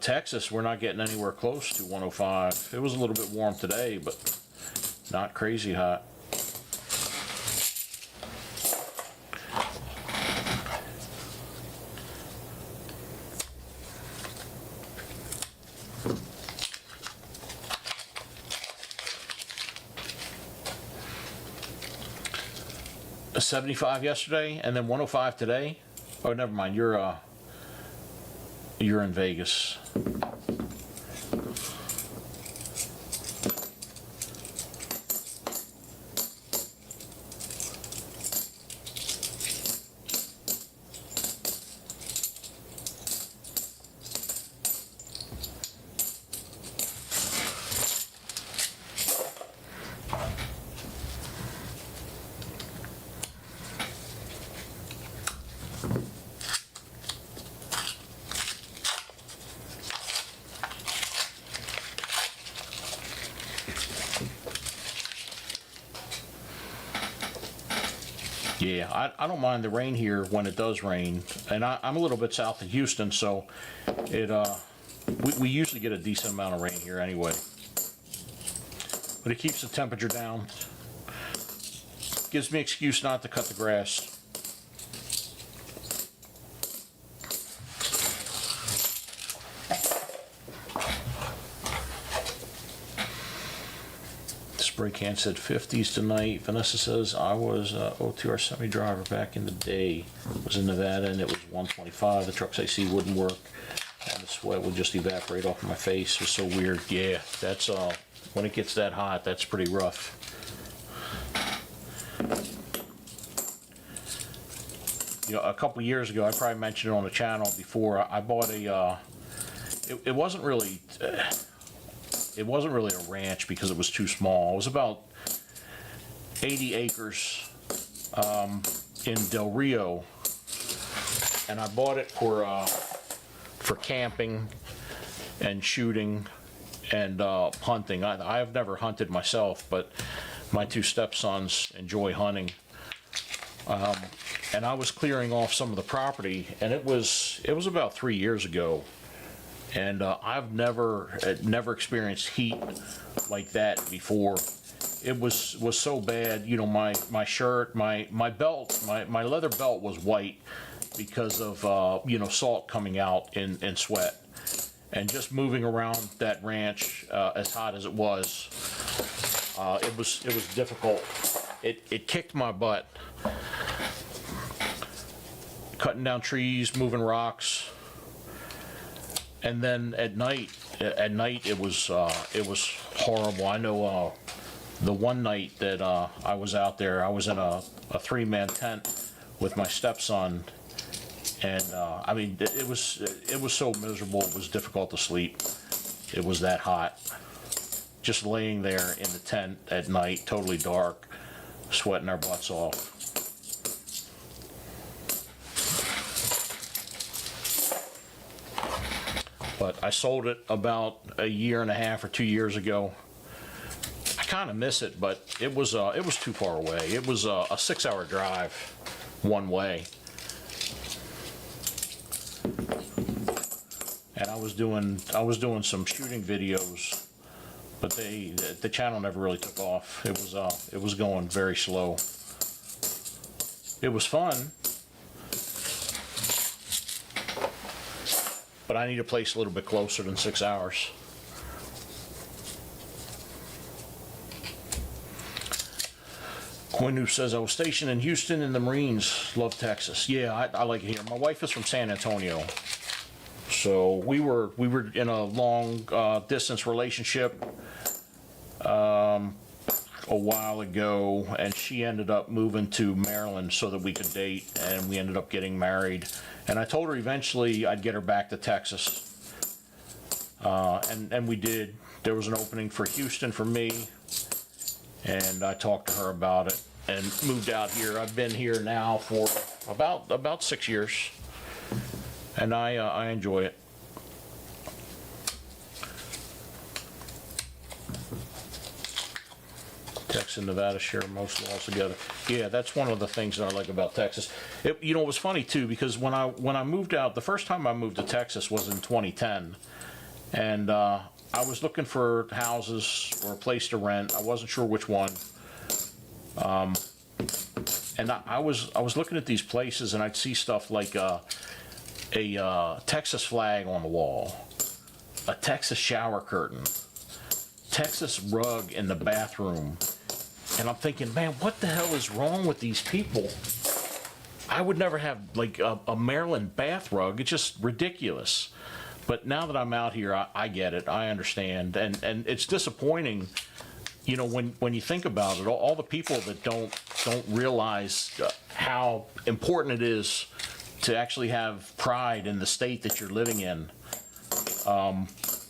Speaker 1: Texas, we're not getting anywhere close to 105. It was a little bit warm today, but not crazy hot. A 75 yesterday, and then 105 today. Oh, never mind. You're in Vegas. Yeah, I don't mind the rain here when it does rain, and I'm a little bit south of Houston, so we usually get a decent amount of rain here anyway. But it keeps the temperature down. Gives me an excuse not to cut the grass. Spray can said 50s tonight. Vanessa says I was OTR semi-driver back in the day. Was in Nevada and it was 125. The trucks I see wouldn't work, and the sweat would just evaporate off of my face. It was so weird. Yeah, that's when it gets that hot, that's pretty rough. You know, a couple years ago, I probably mentioned it on the channel before. I bought a. It wasn't really. It wasn't really a ranch because it was too small. It was about 80 acres in Del Rio, and I bought it for camping and shooting and hunting. I've never hunted myself, but my two stepsons enjoy hunting. And I was clearing off some of the property, and it was about 3 years ago. And I've never experienced heat like that before. It was so bad. You know, my shirt, my belt, my leather belt was white because of you know, salt coming out in sweat. And just moving around that ranch, as hot as it was difficult. It kicked my butt. Cutting down trees, moving rocks. And then at night it was horrible. I know the one night that I was out there, I was in a 3-man tent with my stepson, and I mean, it was so miserable. It was difficult to sleep. It was that hot. Just laying there in the tent at night, totally dark, sweating our butts off. But I sold it about a year and a half or 2 years ago. I kind of miss it, but it was too far away. It was a 6-hour drive one way, and I was doing some shooting videos, but the channel never really took off. It was going very slow. It was fun, but I need a place a little bit closer than 6 hours. Quinn, who says, I was stationed in Houston in the Marines, love Texas. Yeah, I like it here. My wife is from San Antonio. So we were in a long distance relationship a while ago, and she ended up moving to Maryland so that we could date, and we ended up getting married. And I told her eventually I'd get her back to Texas, and we did. There was an opening for Houston for me, and I talked to her about it and moved out here. I've been here now for about 6 years, and I enjoy it. Texas and Nevada share most laws together. Yeah, that's one of the things that I like about Texas. It was funny too, because when I moved out, the first time I moved to Texas was in 2010, and I was looking for houses or a place to rent. I wasn't sure which one, and I was looking at these places, and I'd see stuff like a Texas flag on the wall, a Texas shower curtain, Texas rug in the bathroom. And I'm thinking, man, what the hell is wrong with these people? I would never have like a Maryland bath rug. It's just ridiculous. But now that I'm out here, I get it. I understand. And it's disappointing, when you think about it, all the people that don't realize how important it is to actually have pride in the state that you're living in.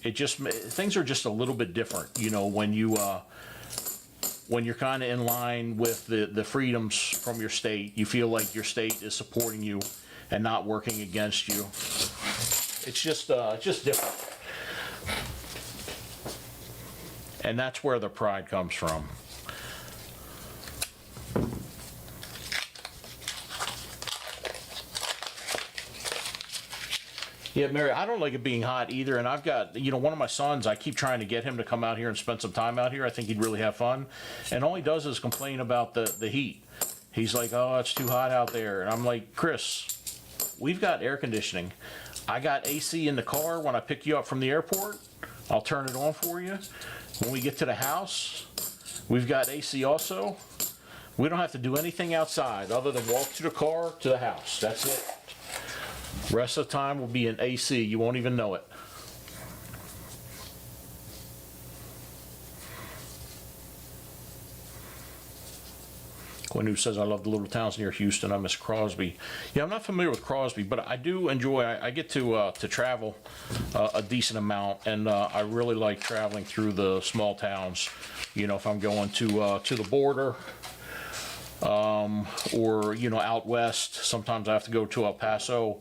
Speaker 1: Things are just a little bit different, when you're kind of in line with the freedoms from your state. You feel like your state is supporting you and not working against you. It's just different. And that's where the pride comes from. Yeah, Mary, I don't like it being hot either, and I've got, one of my sons, I keep trying to get him to come out here and spend some time out here. I think he'd really have fun, and all he does is complain about the heat. He's like, oh, it's too hot out there, and I'm like, Chris, we've got air conditioning. I got AC in the car when I pick you up from the airport. I'll turn it on for you. When we get to the house, we've got AC also. We don't have to do anything outside other than walk to the car to the house. That's it. Rest of the time will be in AC. You won't even know it. Gwen, who says, I love the little towns near Houston. I miss Crosby. Yeah, I'm not familiar with Crosby, but I do enjoy, I get to travel a decent amount, and I really like traveling through the small towns. If I'm going to the border, or out west, sometimes I have to go to El Paso.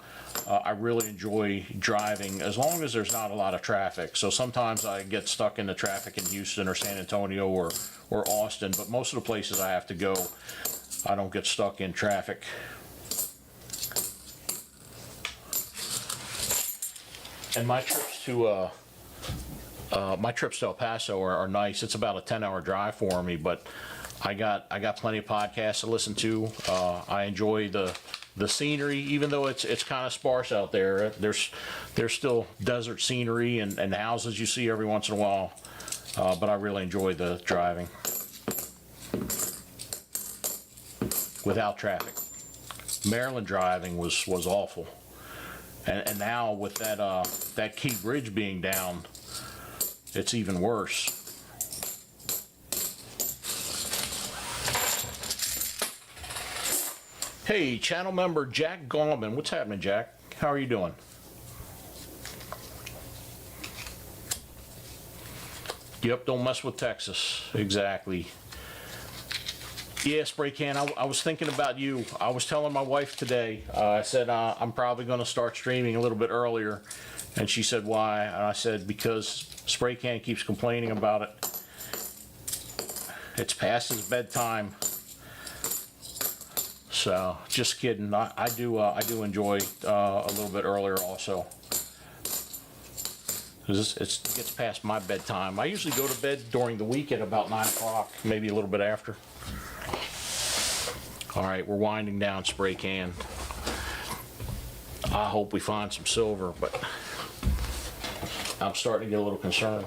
Speaker 1: I really enjoy driving as long as there's not a lot of traffic. So sometimes I get stuck in the traffic in Houston or San Antonio or Austin, but most of the places I have to go, I don't get stuck in traffic. And my trips to El Paso are nice. It's about a 10-hour drive for me, but I got plenty of podcasts to listen to. I enjoy the scenery, even though it's kind of sparse out there. There's still desert scenery and houses you see every once in a while, but I really enjoy the driving without traffic. Maryland driving was awful, and now with that Key Bridge being down, it's even worse. Hey, channel member Jack Gorman. What's happening, Jack? How are you doing? Yep, don't mess with Texas. Exactly. Yeah, Spray Can, I was thinking about you. I was telling my wife today, I said, I'm probably going to start streaming a little bit earlier. And she said, why? And I said, because Spray Can keeps complaining about it. It's past his bedtime. So, just kidding. I do enjoy a little bit earlier also. Because it gets past my bedtime. I usually go to bed during the week at about 9 o'clock, maybe a little bit after. All right, we're winding down, Spray Can. I hope we find some silver, but I'm starting to get a little concerned.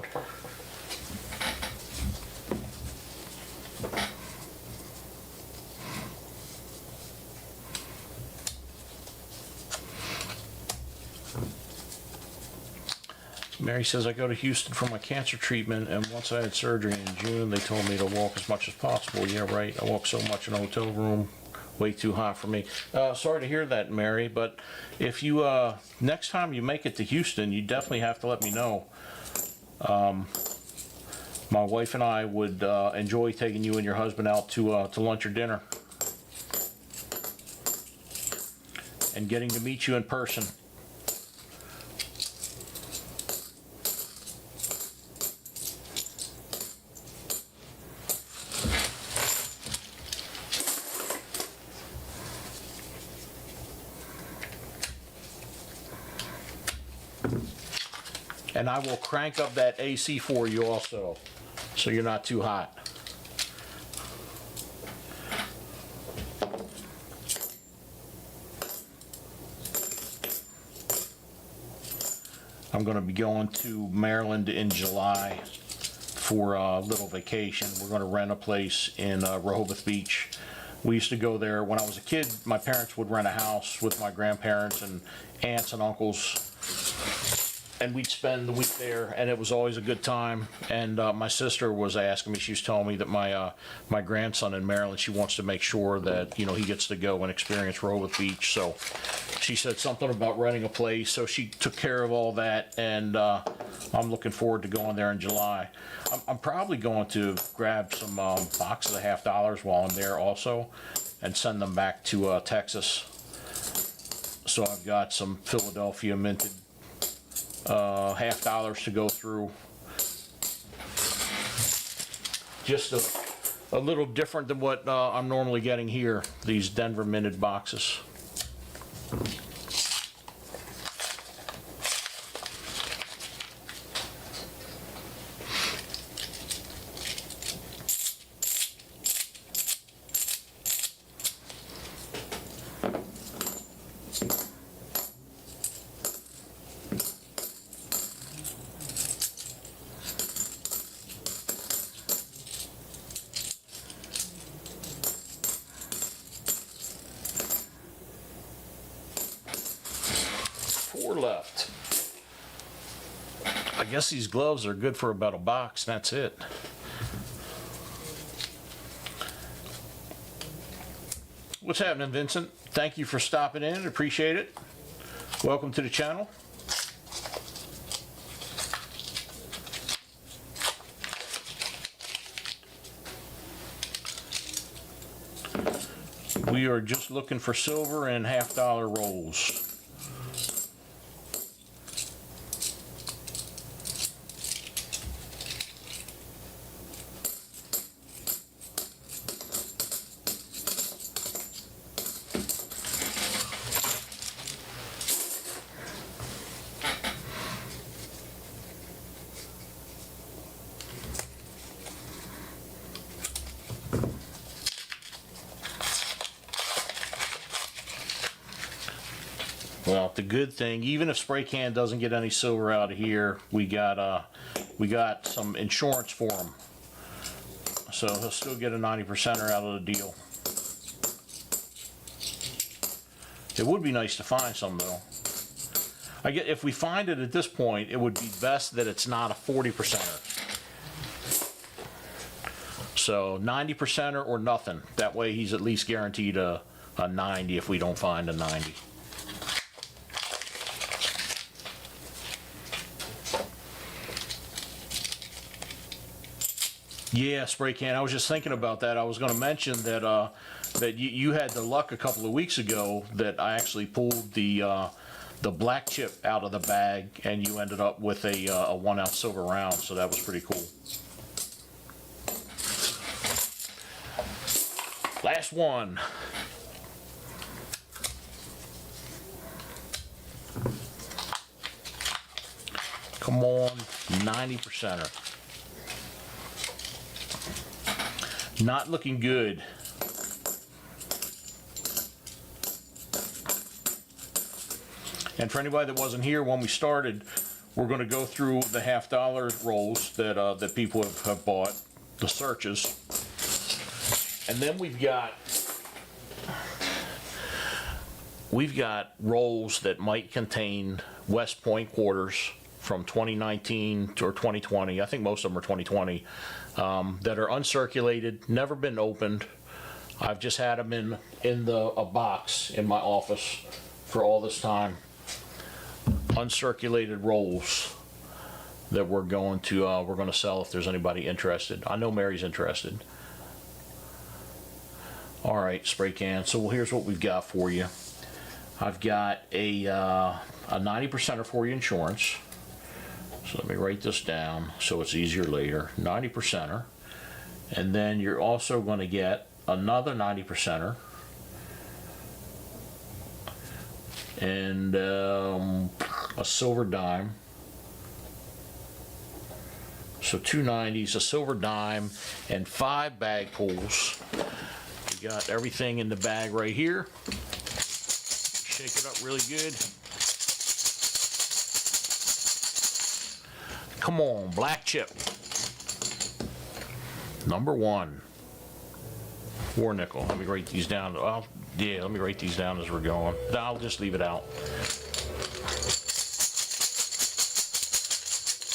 Speaker 1: Mary says, I go to Houston for my cancer treatment, and once I had surgery in June, they told me to walk as much as possible. Yeah, right. I walk so much in a hotel room. Way too hot for me. Sorry to hear that, Mary, but if you, next time you make it to Houston, you definitely have to let me know. My wife and I would enjoy taking you and your husband out to lunch or dinner. And getting to meet you in person. And I will crank up that AC for you also, so you're not too hot. I'm going to be going to Maryland in July for a little vacation. We're going to rent a place in Rehoboth Beach. We used to go there when I was a kid. My parents would rent a house with my grandparents and aunts and uncles. And we'd spend the week there, and it was always a good time. And my sister was asking me, she was telling me that my grandson in Maryland, she wants to make sure that, you know, he gets to go and experience Rehoboth Beach. So she said something about renting a place, so she took care of all that, and I'm looking forward to going there in July. I'm probably going to grab some boxes of $50 while I'm there also, and send them back to Texas. So I've got some Philadelphia minted $50 to go through. Just a little different than what I'm normally getting here, these Denver minted boxes. Left. I guess these gloves are good for about a box. That's it. What's happening, Vincent? Thank you for stopping in. Appreciate it. Welcome to the channel. We are just looking for silver and $50 rolls. Well, the good thing, even if Spray Can doesn't get any silver out of here, we got some insurance for him, so he'll still get a 90%er out of the deal. It would be nice to find some though. I get if we find it at this point, it would be best that it's not a 40%er. So 90%er or nothing. That way he's at least guaranteed a a 90 if we don't find a 90. Yeah, spray can. I was just thinking about that. I was going to mention that that you had the luck a couple of weeks ago that I actually pulled the black chip out of the bag, and you ended up with a 1 ounce silver round. So that was pretty cool. Last one. Come on, 90%er. Not looking good. And for anybody that wasn't here when we started, we're going to go through the $half-dollar rolls that people have bought, the searches. And then we've got rolls that might contain West Point quarters from 2019 or 2020. I think most of them are 2020, that are uncirculated, never been opened. I've just had them in a box in my office for all this time. Uncirculated rolls that we're going to sell if there's anybody interested. I know Mary's interested. All right, spray can. So here's what we've got for you. I've got a 90%er for your insurance. So let me write this down so it's easier later. 90%er. And then you're also going to get another 90%er. And a silver dime. So 2 90s, a silver dime, and 5 bag pulls. We got everything in the bag right here. Shake it up really good. Come on, black chip. Number 1. War nickel. Let me write these down. Well, yeah, let me write these down as we're going. I'll just leave it out.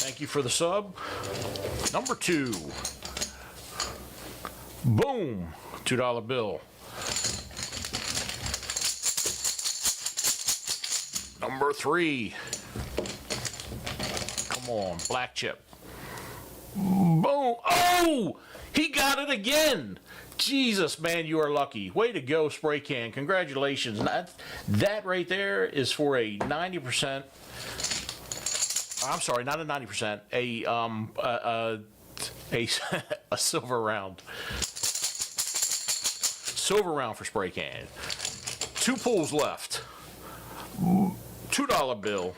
Speaker 1: Thank you for the sub. Number 2. Boom. $2 bill. Number 3. Come on, black chip. Boom. Oh! He got it again. Jesus, man, you are lucky. Way to go, spray can. Congratulations. That right there is for a 90%. I'm sorry, not a 90%. A silver round. Silver round for spray can. 2 pulls left. $2 bill.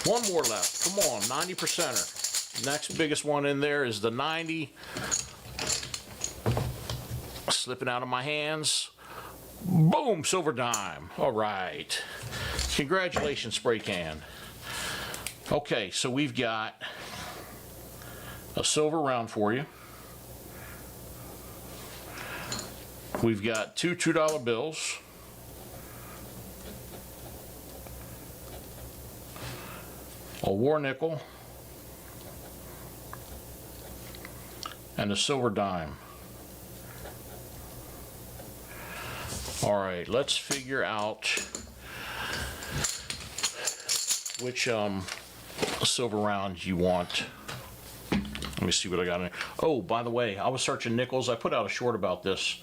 Speaker 1: 1 more left. Come on, 90%er. Next biggest one in there is the 90. Slipping out of my hands. Boom, silver dime. All right. Congratulations, spray can. Okay, so we've got a silver round for you. We've got 2 $2 bills. A war nickel. And a silver dime. All right, let's figure out which silver round you want. Let me see what I got in there. Oh, by the way, I was searching nickels. I put out a short about this.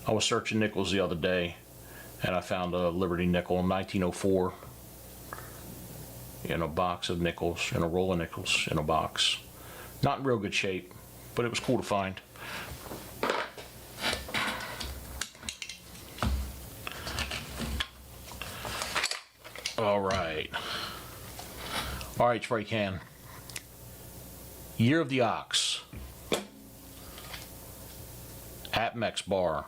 Speaker 1: I was searching nickels the other day, and I found a Liberty nickel in 1904 in a box of nickels, in a roll of nickels in a box. Not in real good shape, but it was cool to find. All right. All right, spray can. Year of the Ox. At Mex Bar.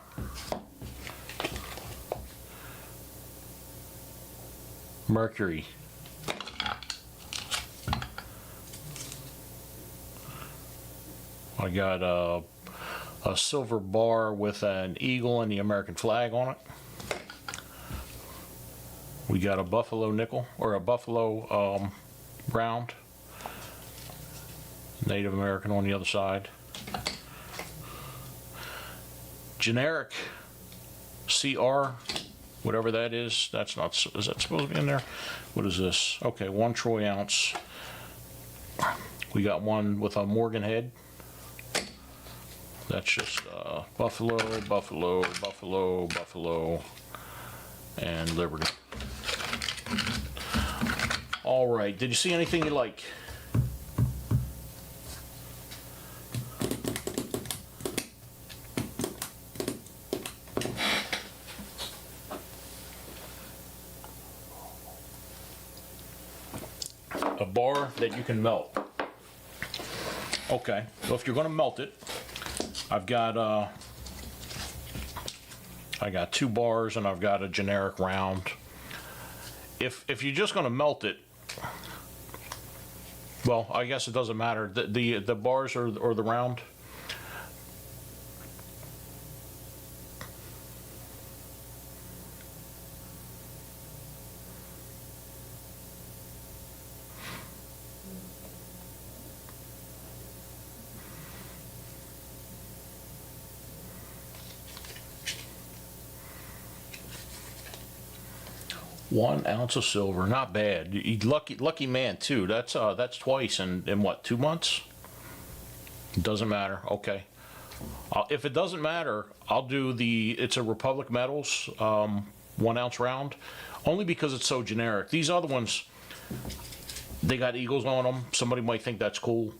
Speaker 1: Mercury. I got a silver bar with an eagle and the American flag on it. We got a buffalo nickel, or a buffalo round. Native American on the other side. Generic CR, whatever that is. That's not, is that supposed to be in there? What is this? Okay, 1 troy ounce. We got one with a Morgan head. That's just Buffalo, Buffalo, Buffalo, Buffalo, and Liberty. All right, did you see anything you like? A bar that you can melt. Okay, so if you're going to melt it, I got 2 bars and I've got a generic round. If you're just going to melt it, well, I guess it doesn't matter. The bars or the round. One ounce of silver, not bad. Lucky man too. That's twice in what, 2 months? Doesn't matter. Okay. If it doesn't matter, I'll do it's a Republic Metals 1 ounce round, only because it's so generic. These other ones, they got eagles on them. Somebody might think that's cool,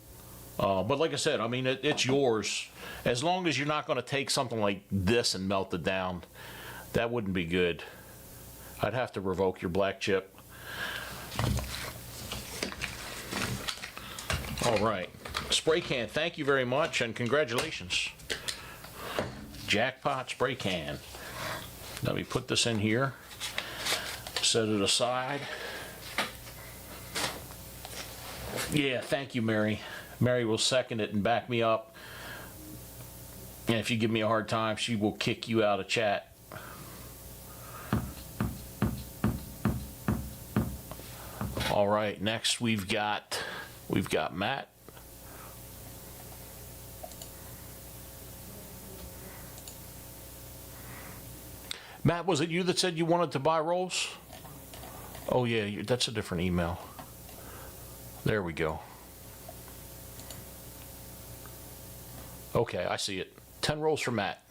Speaker 1: but like I said, I mean it's yours. As long as you're not going to take something like this and melt it down, that wouldn't be good. I'd have to revoke your black chip. All right, spray can, thank you very much and congratulations. Jackpot spray can. Let me put this in here, set it aside. Yeah, thank you, Mary. Mary will second it and back me up. And if you give me a hard time, she will kick you out of chat. All right, next we've got Matt. Matt, was it you that said you wanted to buy rolls? Oh yeah, that's a different email. There we go. Okay, I see it. 10 rolls for Matt.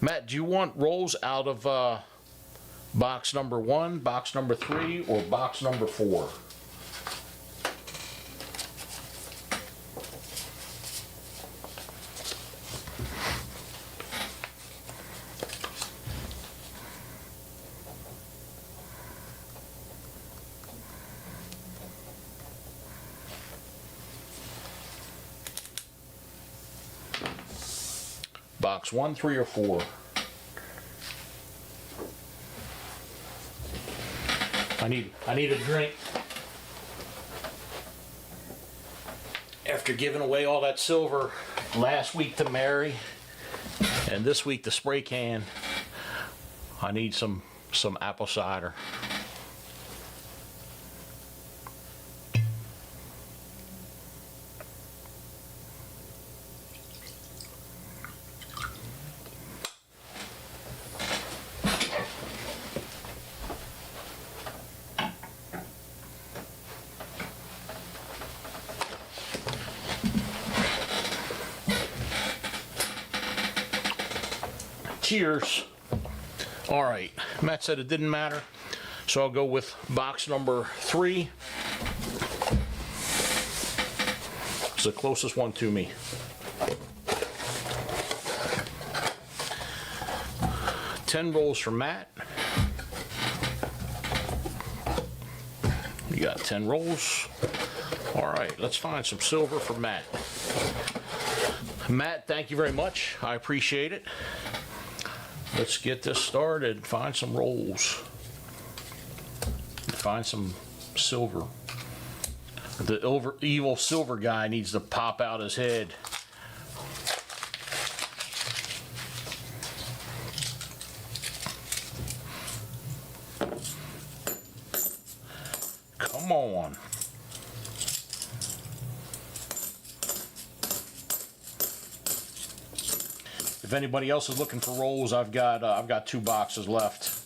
Speaker 1: Matt, do you want rolls out of box number 1, box number 3, or box number 4? Box 1, 3, or 4? I need a drink. After giving away all that silver last week to Mary and this week to spray can, I need some apple cider. Cheers. All right, Matt said it didn't matter, so I'll go with box number 3. It's the closest one to me. $10 rolls for Matt. You got 10 rolls. All right, let's find some silver for Matt. Matt, thank you very much. I appreciate it. Let's get this started. Find some rolls. Find some silver. The evil silver guy needs to pop out his head. Come on. If anybody else is looking for rolls, I've got 2 boxes left.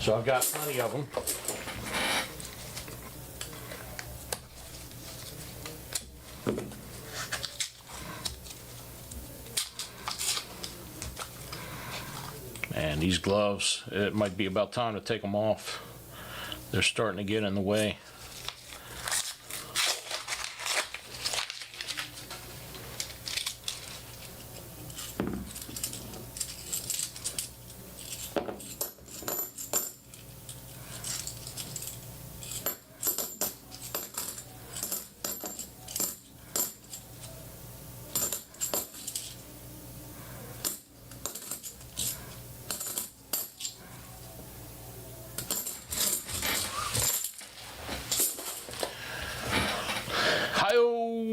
Speaker 1: So I've got plenty of them. And these gloves, it might be about time to take them off. They're starting to get in the way.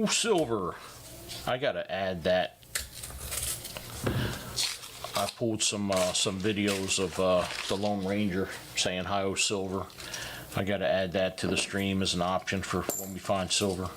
Speaker 1: Silver. I gotta add that. I pulled some videos of the Lone Ranger saying Hi-O Silver. I gotta add that to the stream as an option for when we find silver.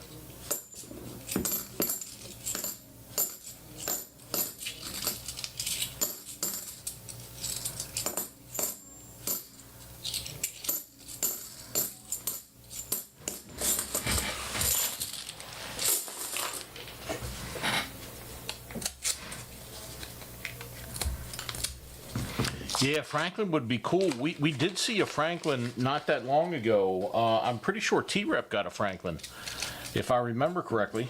Speaker 1: Yeah, Franklin would be cool. We did see a Franklin not that long ago. I'm pretty sure T-Rep got a Franklin, if I remember correctly.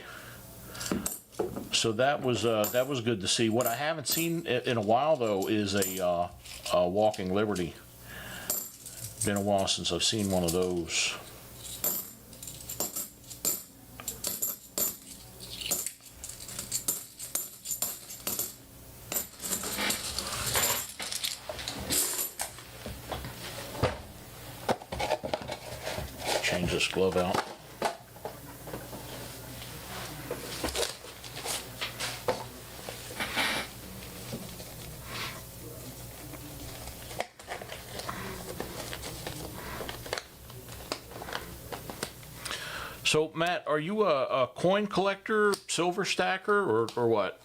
Speaker 1: So that was good to see. What I haven't seen in a while though is a Walking Liberty. Been a while since I've seen one of those. Change this glove out. So Matt, are you a coin collector, silver stacker, or what?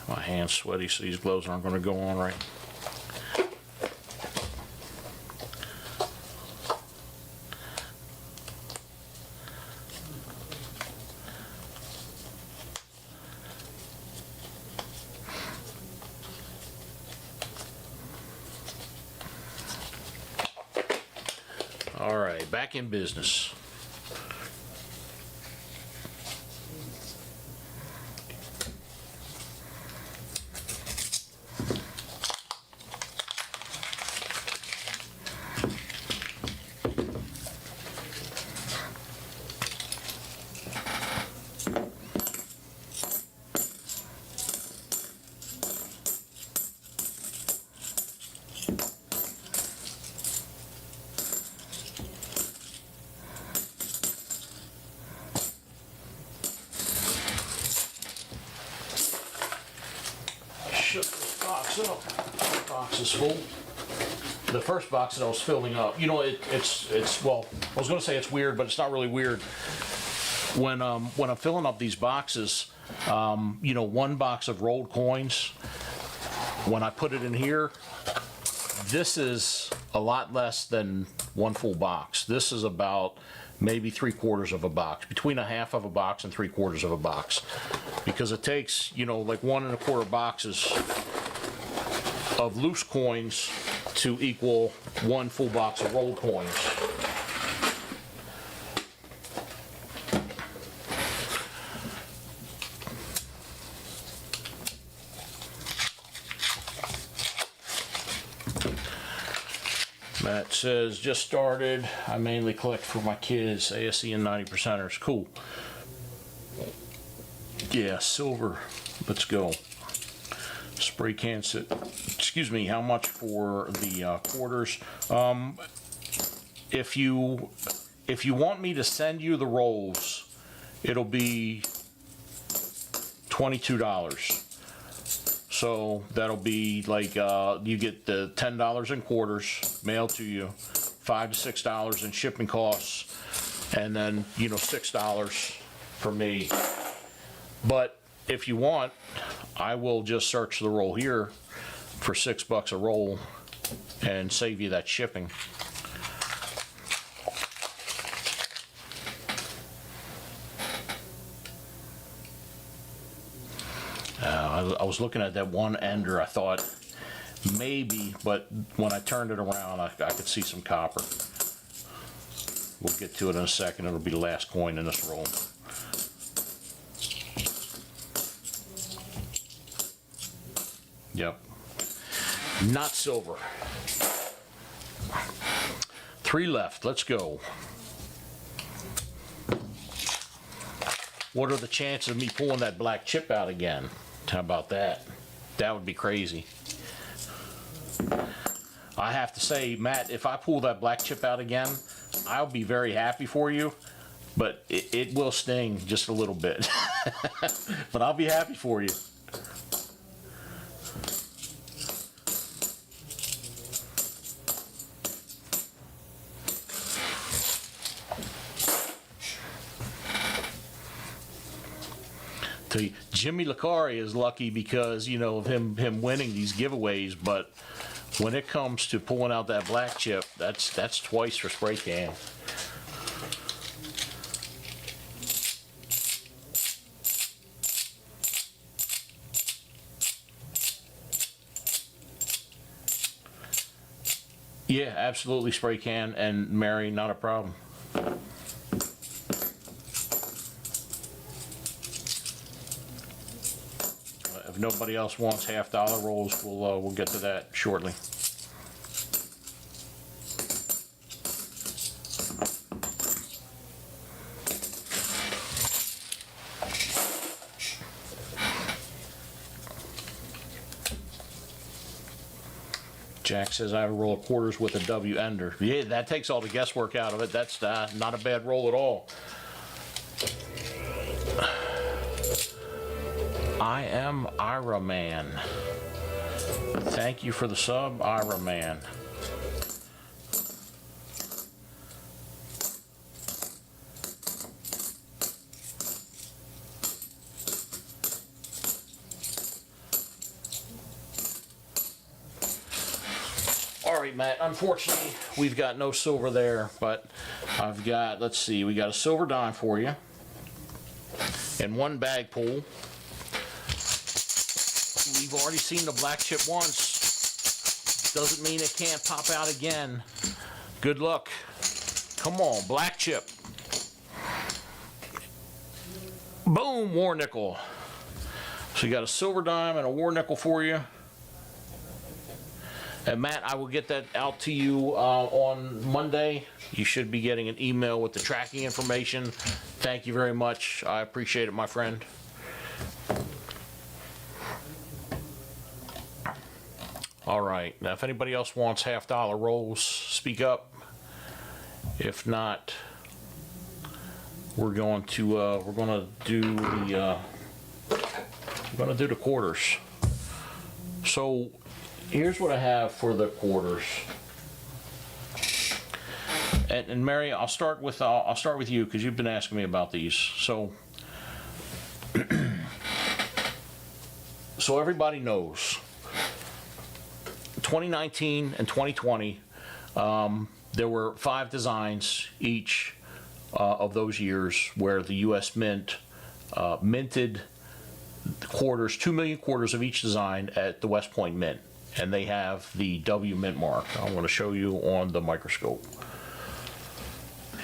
Speaker 1: My hand's sweaty, so these gloves aren't going to go on right. All right, back in business. Shut this box up. The box is full. The first box that I was filling up, you know, it's well, I was going to say it's weird, but it's not really weird. When I'm filling up these boxes, you know, one box of rolled coins, when I put it in here, this is a lot less than one full box. This is about maybe 3/4 of a box, between a half of a box and 3/4 of a box, because it takes, you know, like 1 1/4 boxes of loose coins to equal one full box of rolled coins. Matt says, just started. I mainly collect for my kids, ASE and 90%ers. Cool. Yeah, silver. Let's go. Spray can set. Excuse me, how much for the quarters? If you want me to send you the rolls, it'll be $22. So that'll be like you get the $10 in quarters mailed to you, $5 to $6 in shipping costs. and then, you know, $6 for me. But if you want, I will just search the roll here for $6 a roll and save you that shipping. I was looking at that one ender, I thought maybe, but when I turned it around, I could see some copper. We'll get to it in a second. It'll be the last coin in this roll. Yep. Not silver. 3 left. Let's go. What are the chances of me pulling that black chip out again? How about that? That would be crazy. I have to say, Matt, if I pull that black chip out again, I'll be very happy for you, but it will sting just a little bit. But I'll be happy for you. Jimmy Licari is lucky because, you know, of him winning these giveaways, but when it comes to pulling out that black chip, that's twice for spray can. Yeah, absolutely spray can, and Mary, not a problem. If nobody else wants $half rolls, we'll get to that shortly. Jack says I have a roll of quarters with a W ender. Yeah, that takes all the guesswork out of it. That's not a bad roll at all. I am Ira Man. Thank you for the sub, Ira Man. All right, Matt, unfortunately, we've got no silver there, but I've got, let's see, we got a silver dime for you and 1 bag pull. We've already seen the black chip once. Doesn't mean it can't pop out again. Good luck. Come on, black chip. Boom, war nickel. So you got a silver dime and a war nickel for you. And Matt, I will get that out to you on Monday. You should be getting an email with the tracking information. Thank you very much. I appreciate it, my friend. All right, now if anybody else wants $half rolls, speak up. If not, we're going to do the quarters. So here's what I have for the quarters. And Mary, I'll start with you because you've been asking me about these. So so everybody knows 2019 and 2020, there were 5 designs each of those years where the U.S. Mint minted quarters, 2 million quarters of each design at the West Point Mint. And they have the W Mint mark. I'm going to show you on the microscope.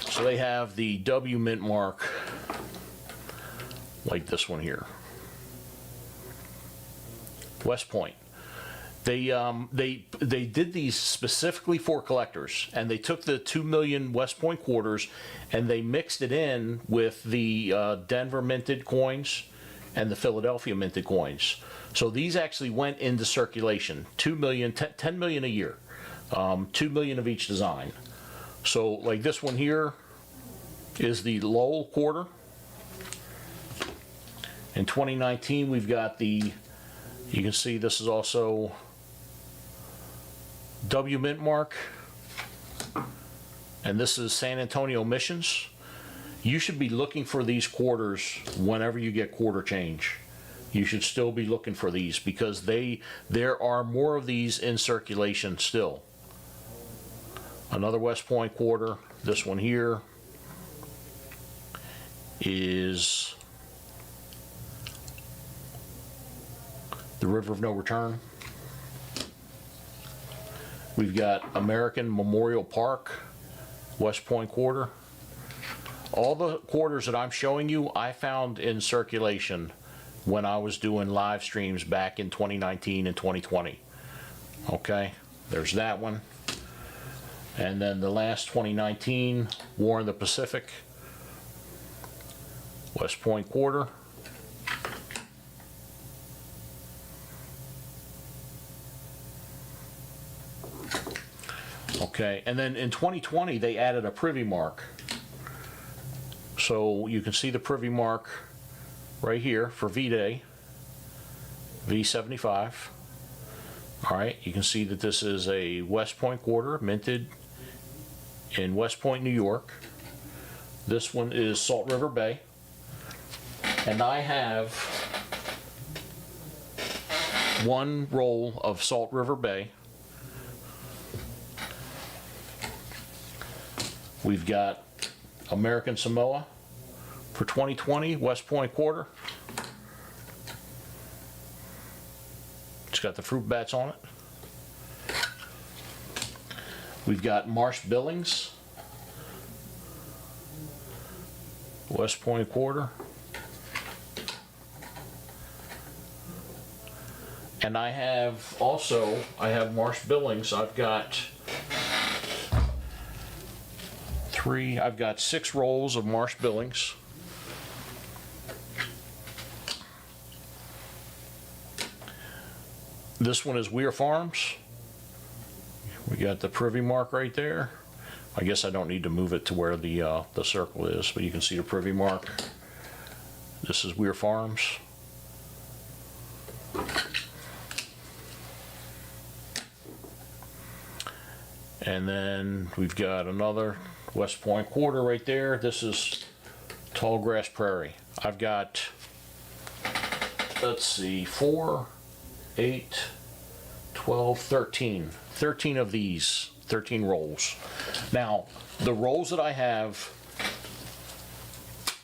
Speaker 1: So they have the W Mint mark like this one here. West Point. They did these specifically for collectors, and they took the 2 million West Point quarters and they mixed it in with the Denver minted coins and the Philadelphia minted coins. So these actually went into circulation. 2 million, 10 million a year, 2 million of each design. So like this one here is the Lowell quarter. In 2019, we've got the, you can see this is also W Mint mark, and this is San Antonio Missions. you should be looking for these quarters whenever you get quarter change. You should still be looking for these because there are more of these in circulation still. Another West Point quarter. This one here is the River of No Return. We've got American Memorial Park, West Point quarter. All the quarters that I'm showing you, I found in circulation when I was doing live streams back in 2019 and 2020. Okay, there's that one. And then the last 2019, War in the Pacific, West Point quarter. Okay, and then in 2020, they added a privy mark. So you can see the privy mark right here for V-Day, V75. All right, you can see that this is a West Point quarter, minted in West Point, New York. This one is Salt River Bay. And I have one roll of Salt River Bay. We've got American Samoa for 2020, West Point quarter. It's got the fruit bats on it. We've got Marsh Billings, West Point quarter. And I have Marsh Billings. I've got I've got 6 rolls of Marsh Billings. This one is Weir Farms. We got the privy mark right there. I guess I don't need to move it to where the circle is, but you can see the privy mark. This is Weir Farms. And then we've got another West Point quarter right there. This is Tallgrass Prairie. I've got, let's see, 4, 8, 12, 13. 13 of these, 13 rolls. Now, the rolls that I have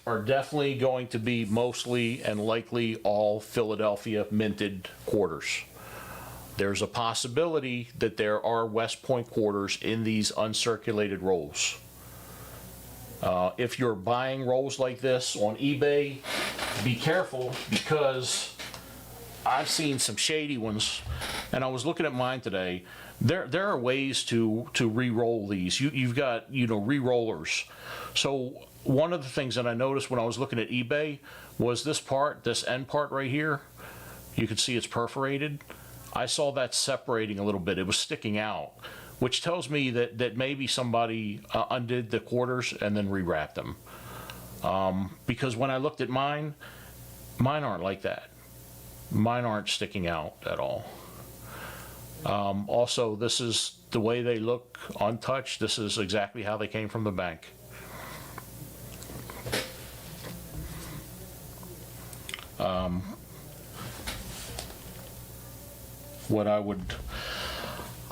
Speaker 1: are definitely going to be mostly and likely all Philadelphia minted quarters. There's a possibility that there are West Point quarters in these uncirculated rolls. If you're buying rolls like this on eBay, be careful because I've seen some shady ones, and I was looking at mine today. There are ways to re-roll these. You've got, re-rollers. So one of the things that I noticed when I was looking at eBay was this end part right here. You can see it's perforated. I saw that separating a little bit. It was sticking out, which tells me that maybe somebody undid the quarters and then rewrapped them. Because when I looked at mine aren't like that. Mine aren't sticking out at all. Also, this is the way they look untouched. This is exactly how they came from the bank.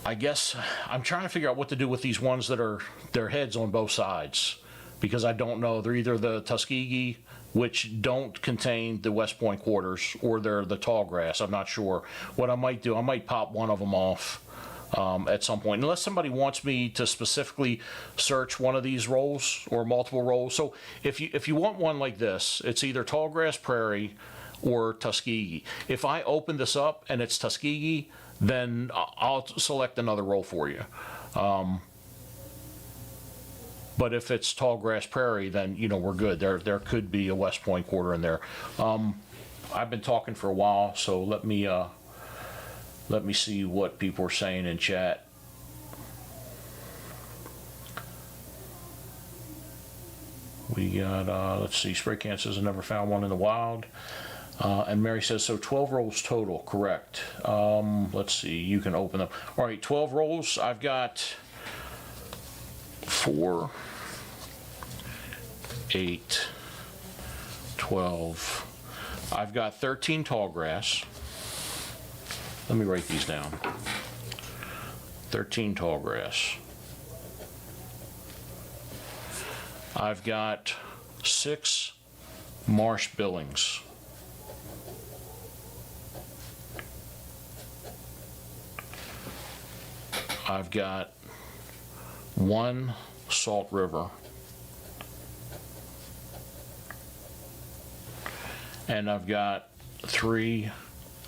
Speaker 1: I guess I'm trying to figure out what to do with these ones that are their heads on both sides, because I don't know. They're either the Tuskegee, which don't contain the West Point quarters, or they're the Tallgrass. I'm not sure. What I might do, I might pop one of them off at some point, unless somebody wants me to specifically search one of these rolls or multiple rolls. So if you want one like this, it's either Tallgrass Prairie or Tuskegee. If I open this up and it's Tuskegee, then I'll select another roll for you. But if it's Tallgrass Prairie, then we're good. There could be a West Point quarter in there. I've been talking for a while, so let me see what people are saying in chat. We got let's see. Spray Can says I never found one in the wild. And Mary says, so 12 rolls total, correct. Let's see, you can open them. All right, 12 rolls. I've got 4, 8, 12. I've got 13 tall grass. Let me write these down. 13 tall grass. I've got 6 marsh billings. I've got 1 Salt River. And I've got 3,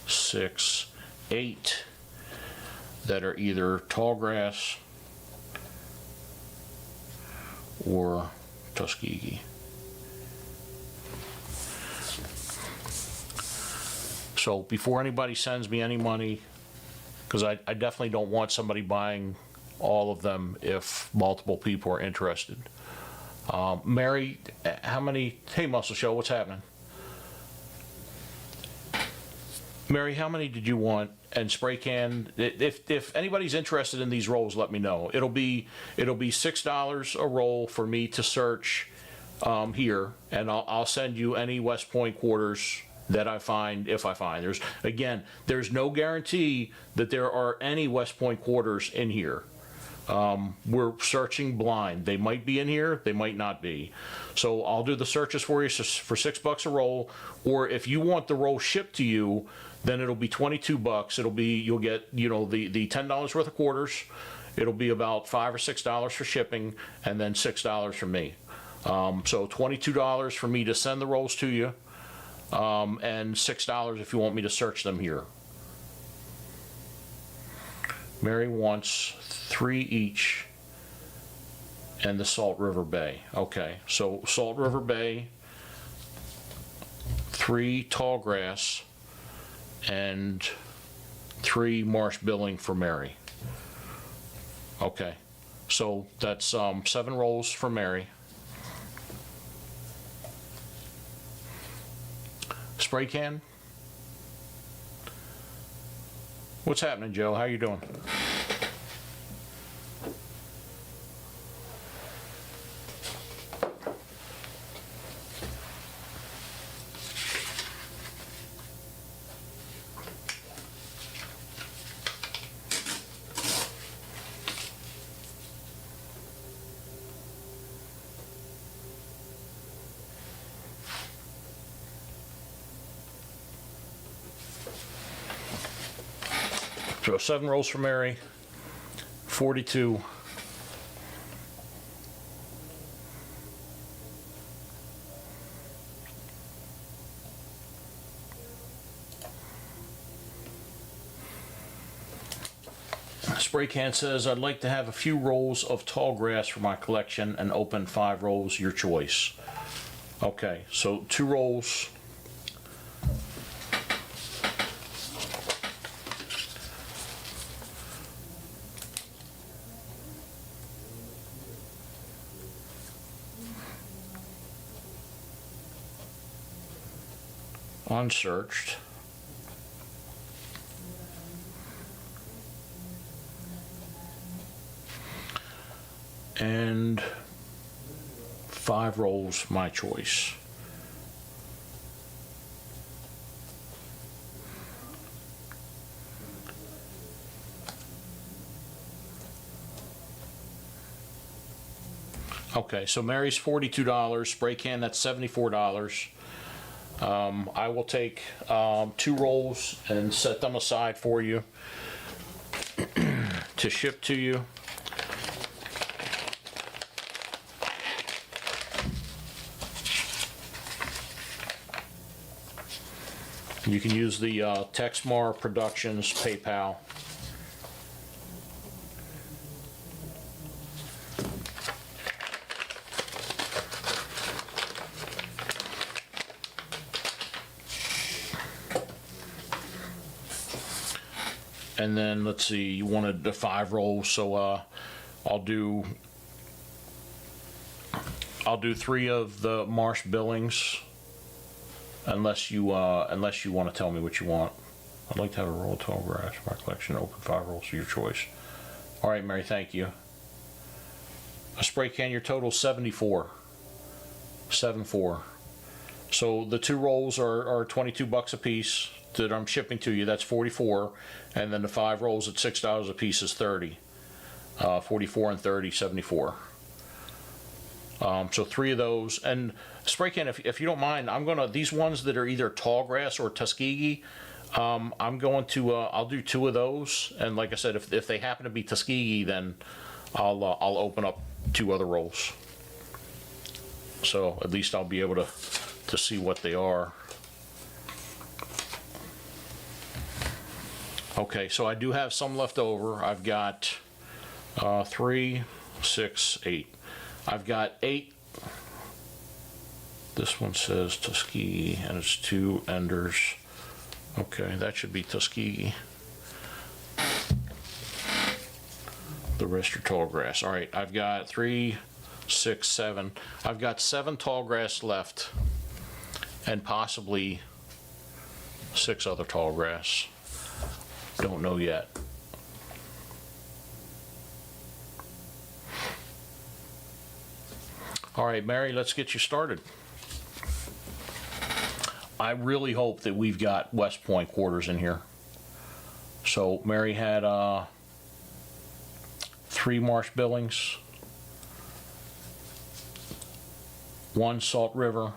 Speaker 1: 6, 8 that are either tall grass or Tuskegee. So before anybody sends me any money, because I definitely don't want somebody buying all of them if multiple people are interested. Mary, how many, hey Muscle Show, what's happening? Mary, how many did you want? And spray can, if anybody's interested in these rolls, let me know. It'll be $6 a roll for me to search here, and I'll send you any West Point quarters that I find, if I find. There's no guarantee that there are any West Point quarters in here. We're searching blind. They might be in here, they might not be. So I'll do the searches for you for $6 a roll, or if you want the roll shipped to you, then it'll be $22. You'll get, the $10 worth of quarters. It'll be about $5 or $6 for shipping, and then $6 from me. So $22 for me to send the rolls to you, and $6 if you want me to search them here. Mary wants 3 each, and the Salt River Bay. Okay, so Salt River Bay, 3 tall grass, and 3 marsh billing for Mary. Okay, so that's 7 rolls for Mary. Spray can. What's happening, Joe? How you doing? So 7 rolls for Mary, 42. Spray can says, I'd like to have a few rolls of tall grass for my collection and open 5 rolls, your choice. Okay, so 2 rolls. Unsearched. And 5 rolls, my choice. Okay, so Mary's $42, spray can, that's $74. I will take 2 rolls and set them aside for you to ship to you. You can use the Texmar Productions PayPal. And then let's see, you wanted the 5 rolls, so I'll do 3 of the marsh billings, unless you want to tell me what you want. I'd like to have a roll of tall grass for my collection. Open 5 rolls of your choice. All right, Mary, thank you. A spray can, your total 74. $7.4. So the 2 rolls are 22 bucks a piece that I'm shipping to you. That's 44, and then the 5 rolls at $6 a piece is 30. 44 and 30, 74. So 3 of those, and spray can. If you don't mind, I'm gonna, these ones that are either tallgrass or Tuskegee, I'm going to I'll do 2 of those, and like I said, if they happen to be Tuskegee, then I'll open up 2 other rolls. So at least I'll be able to see what they are. Okay, so I do have some left over. I've got 3, 6, 8. I've got 8. This one says Tuskegee, and it's 2 Enders. Okay, that should be Tuskegee. The rest are tallgrass. All right, I've got 3, 6, 7. I've got 7 tallgrass left, and possibly 6 other tallgrass. Don't know yet. All right, Mary, let's get you started. I really hope that we've got West Point quarters in here. So Mary had 3 Marsh Billings, 1 Salt River,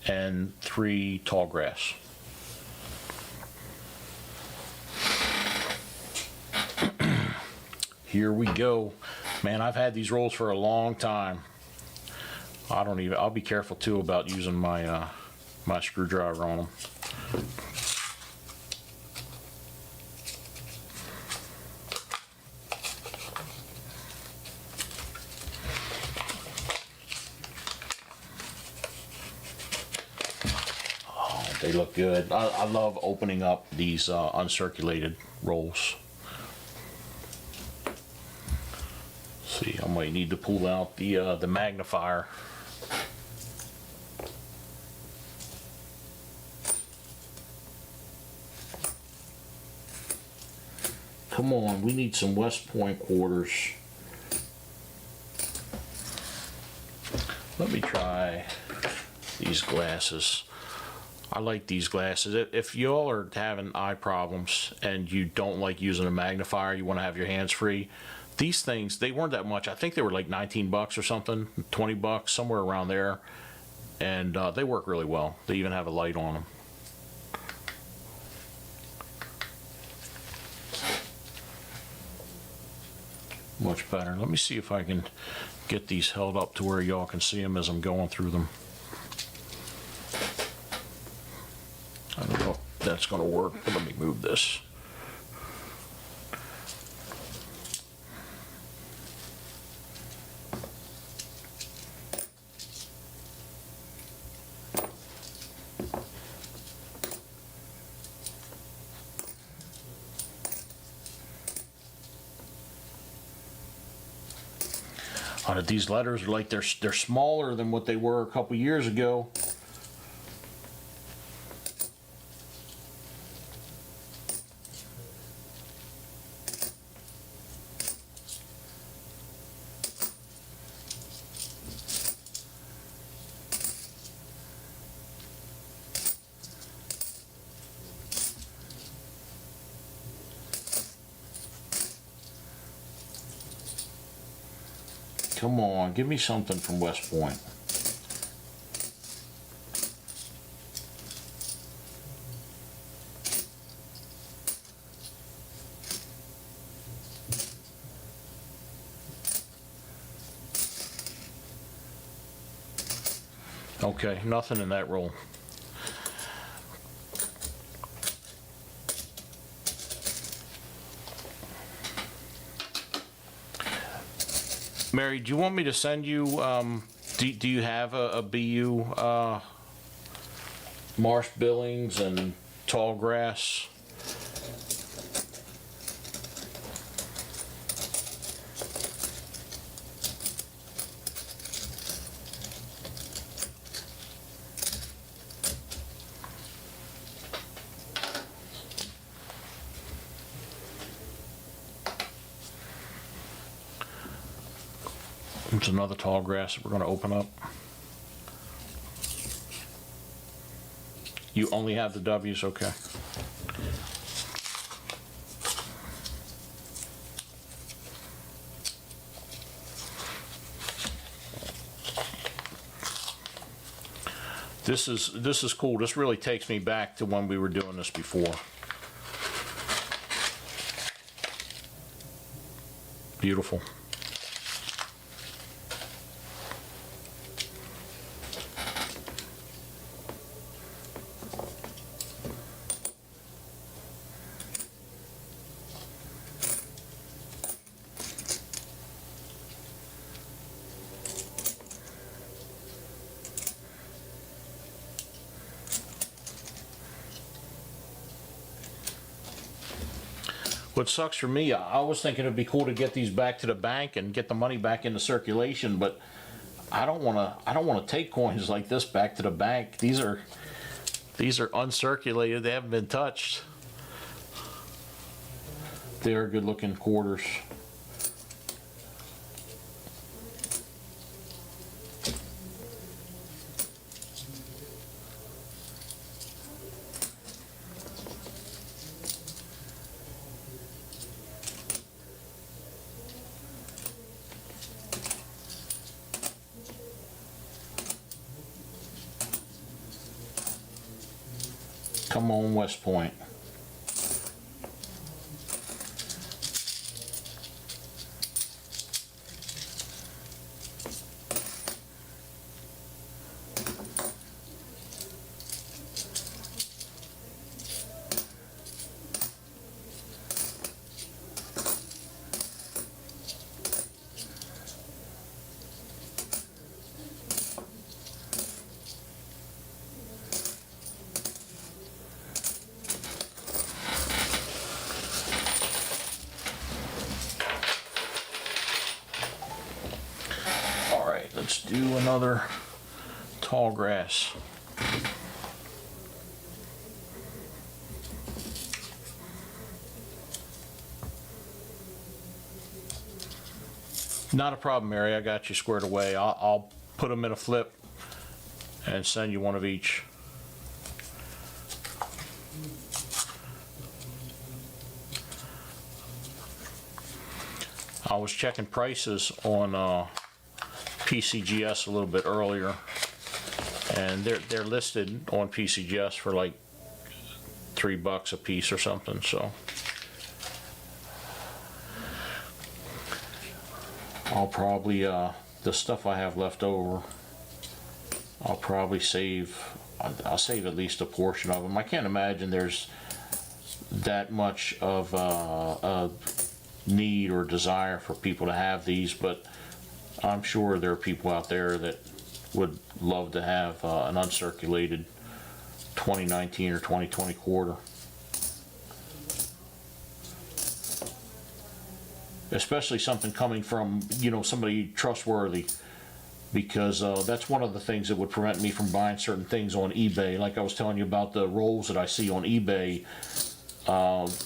Speaker 1: and 3 Tallgrass. Here we go. Man, I've had these rolls for a long time. I'll be careful too about using my my screwdriver on them. Oh, they look good. I love opening up these uncirculated rolls. See, I might need to pull out the magnifier. Come on, we need some West Point quarters. Let me try these glasses. I like these glasses. If y'all are having eye problems and you don't like using a magnifier, you want to have your hands free, these things, they weren't that much. I think they were like 19 bucks or something, 20 bucks, somewhere around there. And they work really well. They even have a light on them. Much better. Let me see if I can get these held up to where y'all can see them as I'm going through them. I don't know if that's going to work, but let me move this. These letters are like they're smaller than what they were a couple years ago. Come on, give me something from West Point. Okay, nothing in that roll. Mary, do you want me to send you, do you have a BU Marsh Billings and Tallgrass? There's another tall grass that we're going to open up. You only have the W's, okay. This is cool. This really takes me back to when we were doing this before. Beautiful. What sucks for me, I was thinking it'd be cool to get these back to the bank and get the money back into circulation, but I don't want to take coins like this back to the bank. These are uncirculated. They haven't been touched. They're good looking quarters. Come on, West Point. Let's do another tall grass. Not a problem, Mary. I got you squared away. I'll put them in a flip and send you one of each. I was checking prices on PCGS a little bit earlier, and they're listed on PCGS for like $3 a piece or something. So I'll probably the stuff I have left over, I'll probably save. I'll save at least a portion of them. I can't imagine there's that much of a need or desire for people to have these, but I'm sure there are people out there that would love to have an uncirculated 2019 or 2020 quarter. Especially something coming from, you know, somebody trustworthy, because that's one of the things that would prevent me from buying certain things on eBay. Like I was telling you about the rolls that I see on eBay.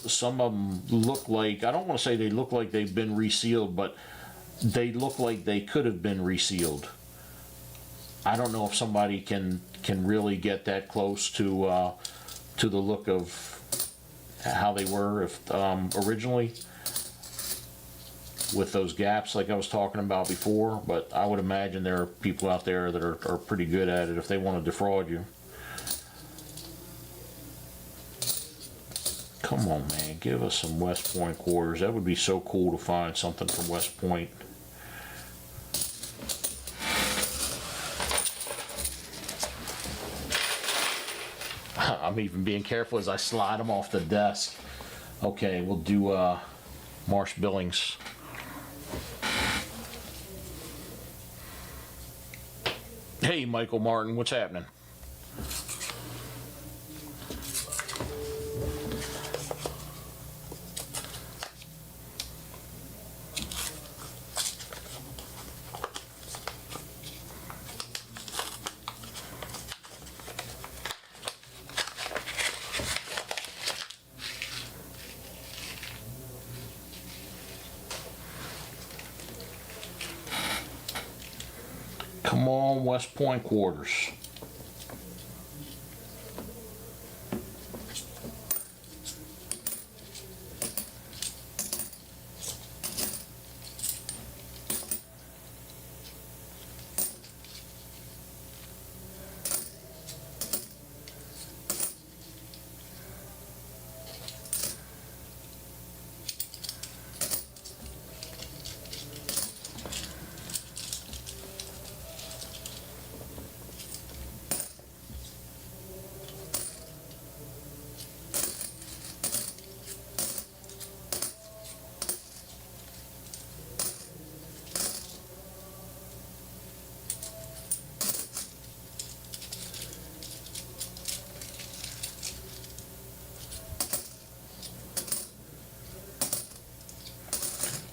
Speaker 1: Some of them look like, I don't want to say they look like they've been resealed, but they look like they could have been resealed. I don't know if somebody can really get that close to the look of how they were originally, with those gaps like I was talking about before. But I would imagine there are people out there that are pretty good at it if they want to defraud you. Come on, man, give us some West Point quarters. That would be so cool to find something from West Point. I'm even being careful as I slide them off the desk. Okay, we'll do Marsh Billings. Hey, Michael Martin, what's happening? Come on, West Point quarters.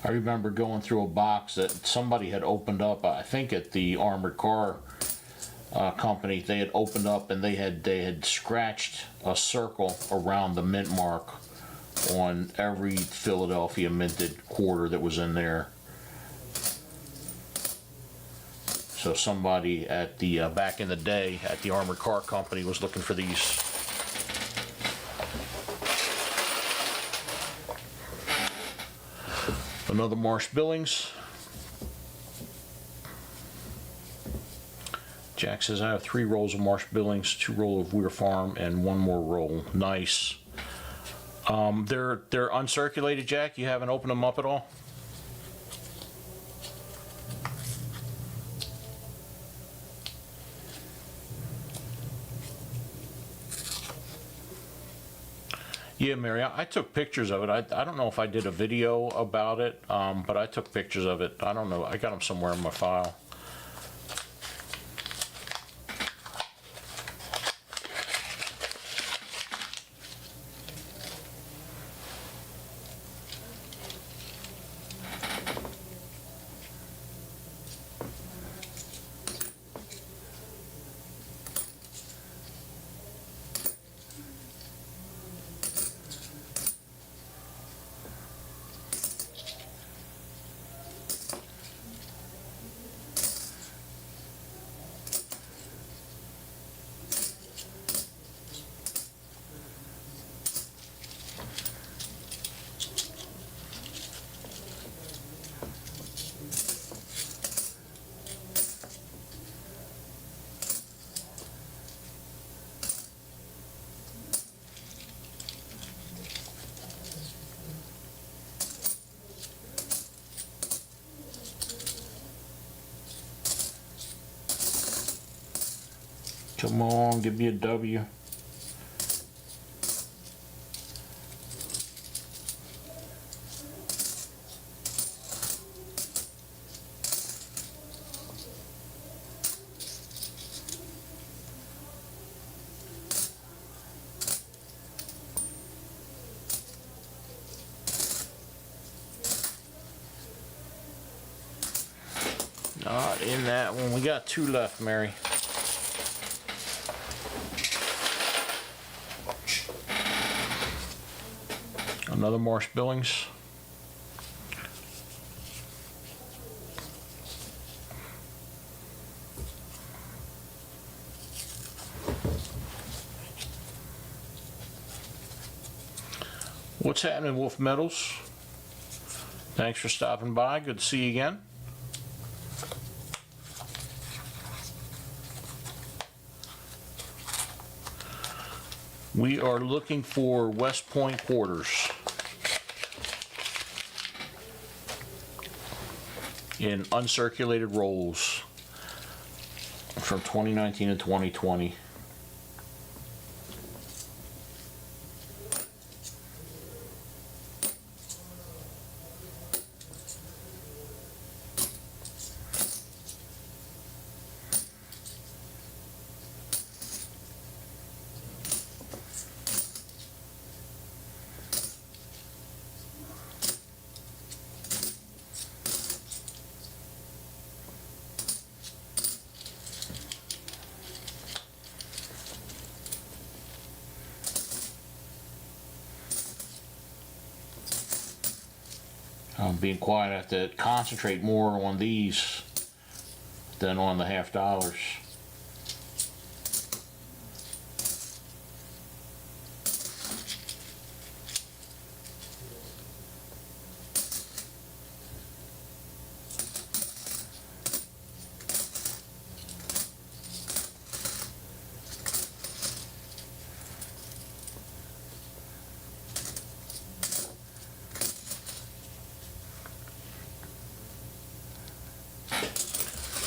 Speaker 1: I remember going through a box that somebody had opened up, I think at the armored car company. They had opened up and they had scratched a circle around the mint mark on every Philadelphia minted quarter that was in there. So somebody at the back in the day at the armored car company was looking for these. Another Marsh Billings. Jack says, I have 3 rolls of Marsh Billings, 2 rolls of Weir Farm, and 1 more roll. Nice. They're uncirculated, Jack? You haven't opened them up at all? Yeah, Mary, I took pictures of it. I don't know if I did a video about it, but I took pictures of it. I don't know. I got them somewhere in my file. Come on, give me a W. Not in that one. We got 2 left, Mary. Another Marsh Billings. What's happening, Wolf Metals? Thanks for stopping by. Good to see you again. We are looking for West Point quarters in uncirculated rolls from 2019 and 2020. I'm being quiet. I have to concentrate more on these than on the $half.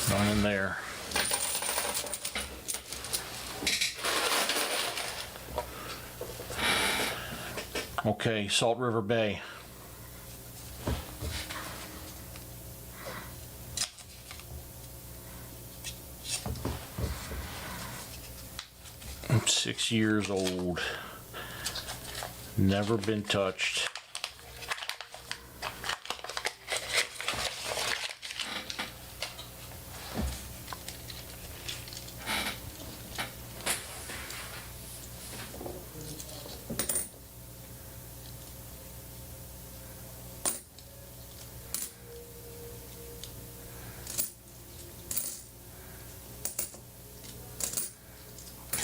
Speaker 1: None in there. Okay, Salt River Bay. I'm 6 years old. Never been touched.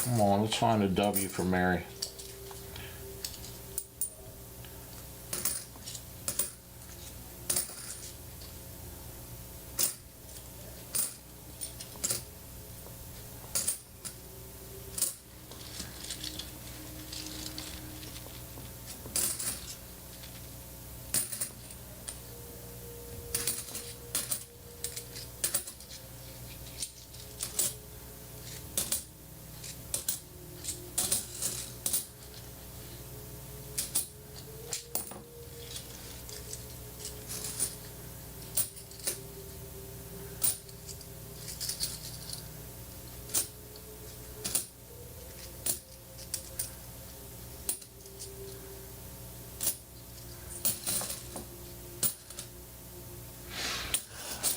Speaker 1: Come on, let's find a W for Mary.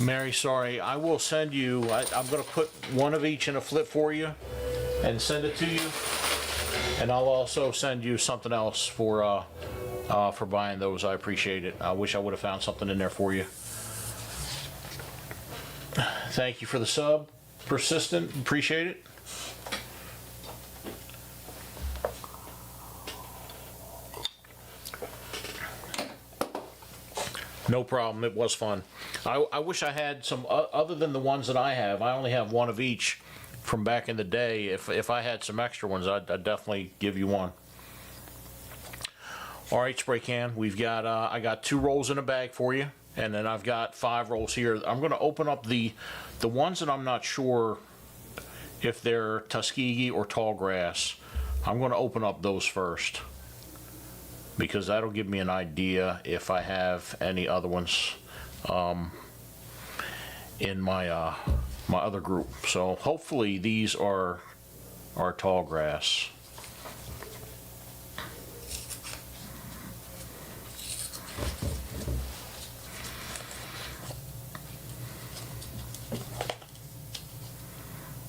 Speaker 1: Mary, sorry, I will send you, I'm going to put one of each in a flip for you and send it to you. And I'll also send you something else for buying those. I appreciate it. I wish I would have found something in there for you. Thank you for the sub. Persistent, appreciate it. No problem, it was fun. I wish I had some, other than the ones that I have, I only have one of each from back in the day. If I had some extra ones, I'd definitely give you one. All right, spray can, we've got, I got 2 rolls in a bag for you, and then I've got 5 rolls here. I'm gonna open up the ones that I'm not sure if they're Tuskegee or tall grass. I'm gonna open up those first, because that'll give me an idea if I have any other ones in my my other group. So hopefully these are tall grass.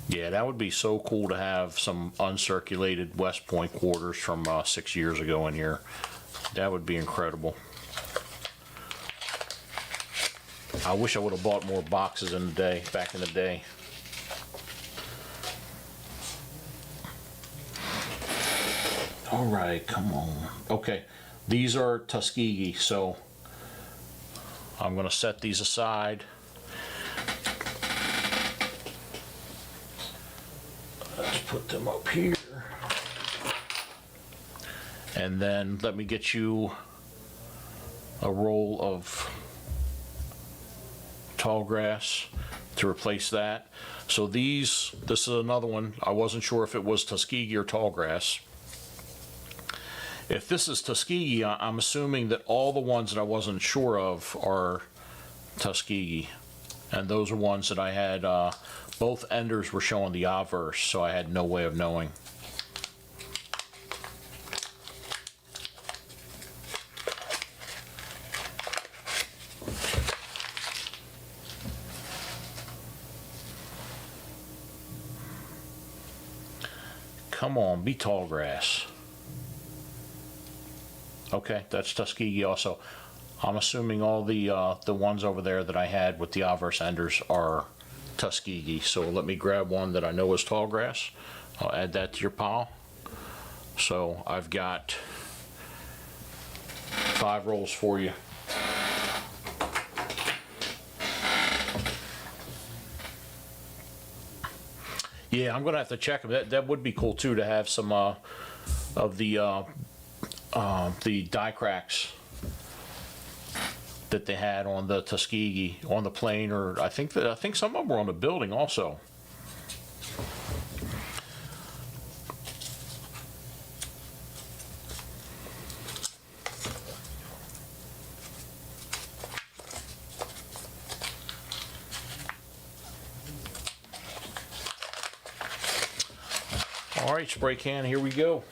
Speaker 1: Yeah, that would be so cool to have some uncirculated West Point quarters from 6 years ago in here. That would be incredible. I wish I would have bought more boxes in the day, back in the day. All right, come on. Okay, these are Tuskegee, so I'm gonna set these aside. Let's put them up here. And then let me get you a roll of tall grass to replace that. So this is another one. I wasn't sure if it was Tuskegee or tall grass. If this is Tuskegee, I'm assuming that all the ones that I wasn't sure of are Tuskegee. And those are ones that I had, both enders were showing the obverse, so I had no way of knowing. Come on, be tall grass. Okay, that's Tuskegee also. I'm assuming all the ones over there that I had with the obverse enders are Tuskegee. So let me grab one that I know is tall grass. I'll add that to your pile. So I've got 5 rolls for you. Yeah, I'm gonna have to check them. That would be cool too, to have some of the die cracks that they had on the Tuskegee on the plane, or I think some of them were on the building also. All right, spray can, here we go.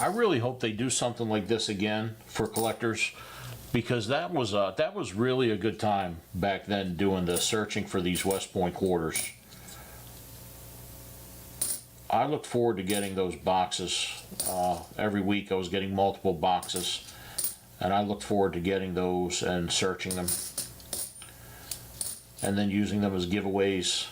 Speaker 1: I really hope they do something like this again for collectors, because that was really a good time back then, doing the searching for these West Point quarters. I looked forward to getting those boxes every week. I was getting multiple boxes, and I looked forward to getting those and searching them, and then using them as giveaways.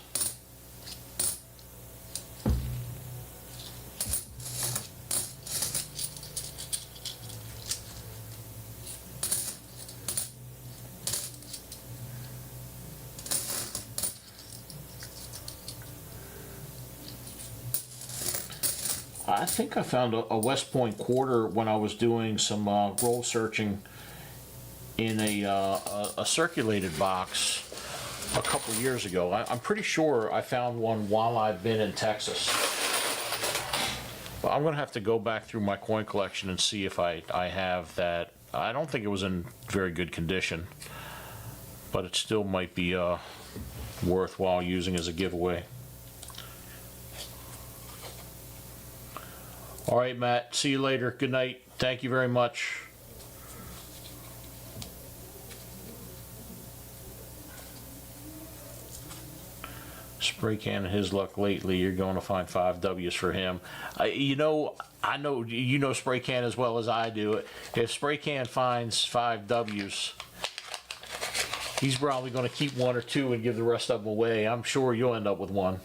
Speaker 1: I think I found a West Point quarter when I was doing some roll searching in a circulated box a couple years ago. I'm pretty sure I found one while I've been in Texas. But I'm gonna have to go back through my coin collection and see if I have that. I don't think it was in very good condition, but it still might be worthwhile using as a giveaway. All right, Matt, see you later. Good night. Thank you very much. Spray can his luck lately. You're going to find 5 W's for him. I know you know Spray Can as well as I do. If Spray Can finds 5 W's, he's probably going to keep 1 or 2 and give the rest of them away. I'm sure you'll end up with 1.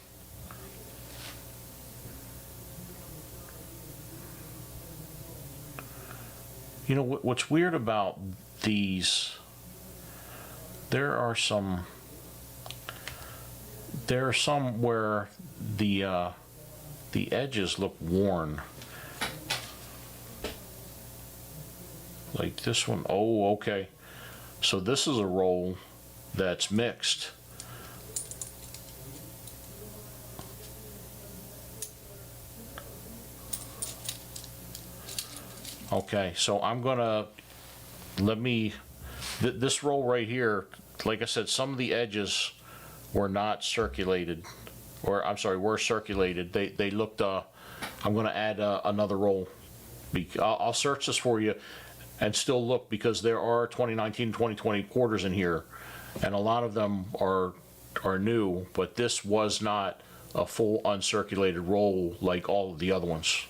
Speaker 1: You know what's weird about these? There are some where the edges look worn. Like this one. Oh, okay. So this is a roll that's mixed. Okay, so I'm gonna this roll right here, like I said, some of the edges were not circulated, or I'm sorry, were circulated. They looked, I'm gonna add another roll. I'll search this for you and still look, because there are 2019, 2020 quarters in here, and a lot of them are new, but this was not a full uncirculated roll like all of the other ones.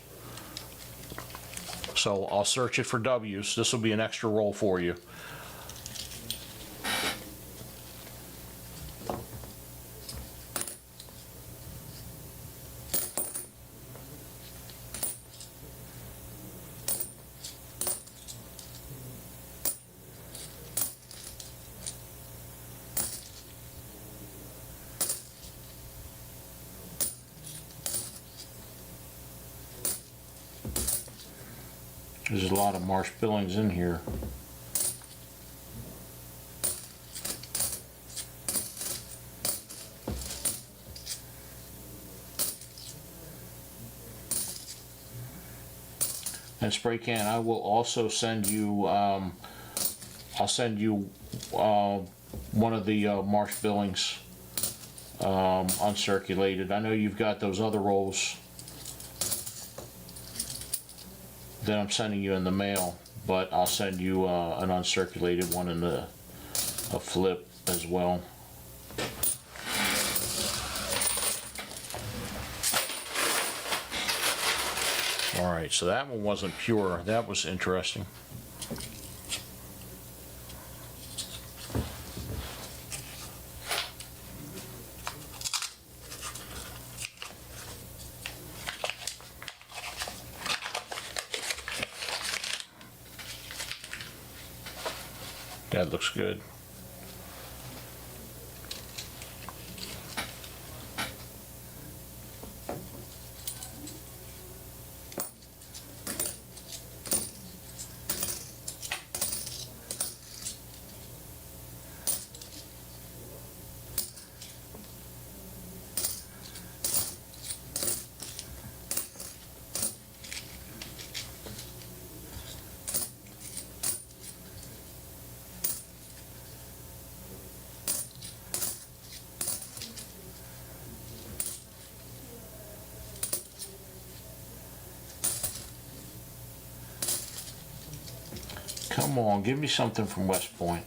Speaker 1: So I'll search it for W's. This will be an extra roll for you. There's a lot of Marsh Billings in here. And Spray Can, I will also send you, I'll send you one of the Marsh Billings uncirculated. I know you've got those other rolls that I'm sending you in the mail, but I'll send you an uncirculated one in a flip as well. Alright, so that one wasn't pure. That was interesting. That looks good. Come on, give me something from West Point.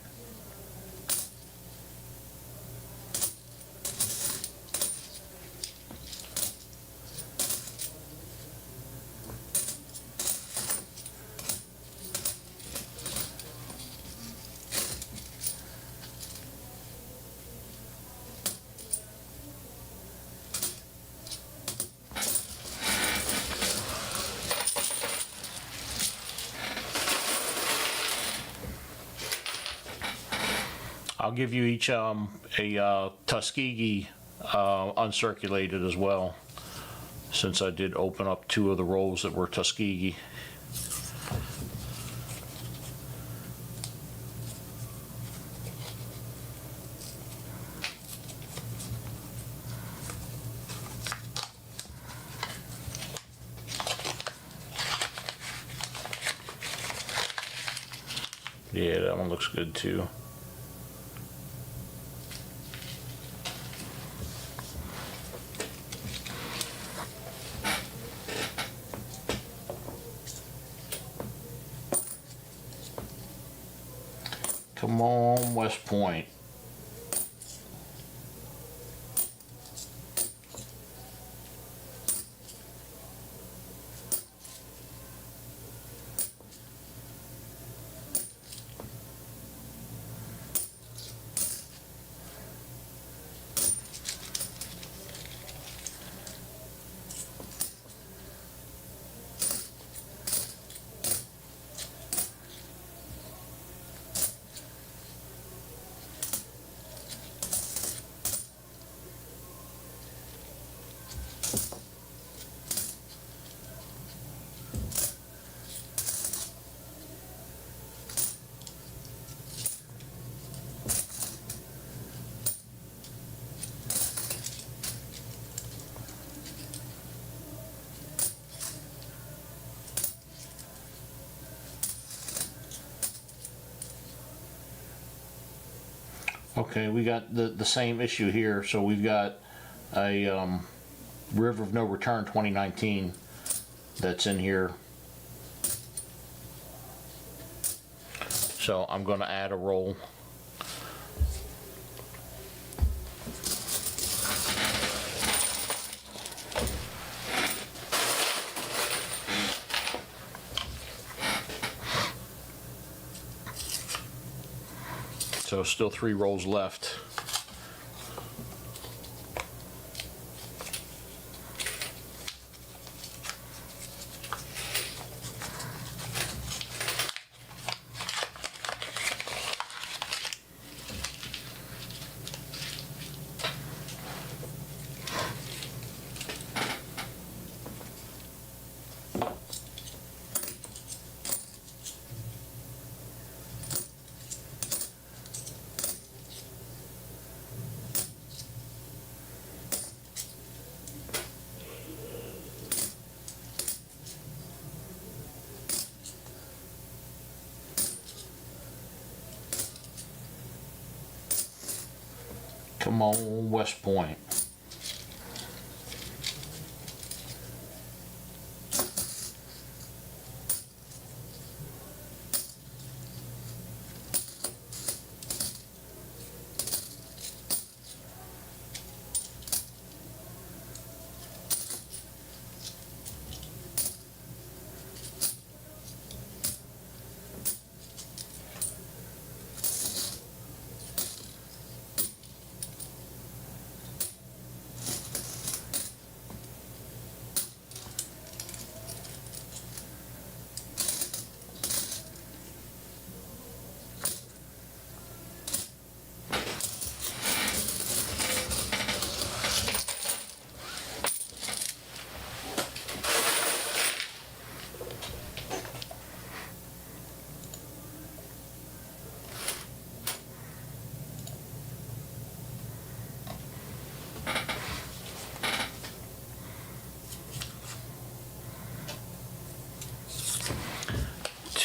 Speaker 1: I'll give you each a Tuskegee uncirculated as well, since I did open up 2 of the rolls that were Tuskegee. Yeah, that one looks good too. Come on, West Point. Okay, we got the same issue here. So we've got a River of No Return 2019 that's in here. So I'm going to add a roll. So still 3 rolls left. Come on, West Point.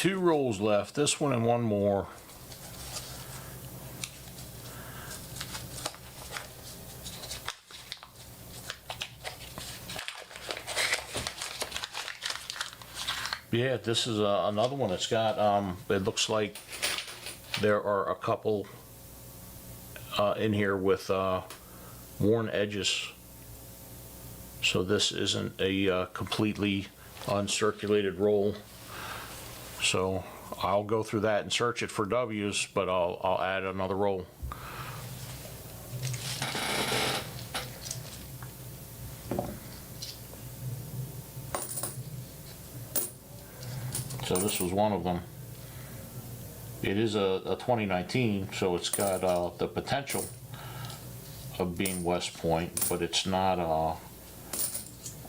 Speaker 1: 2 rolls left, this one and one more. Yeah, this is another one that's got, it looks like there are a couple in here with worn edges. So this isn't a completely uncirculated roll. So I'll go through that and search it for W's, but I'll add another roll. So this was one of them. It is a 2019, so it's got the potential of being West Point, but it's not,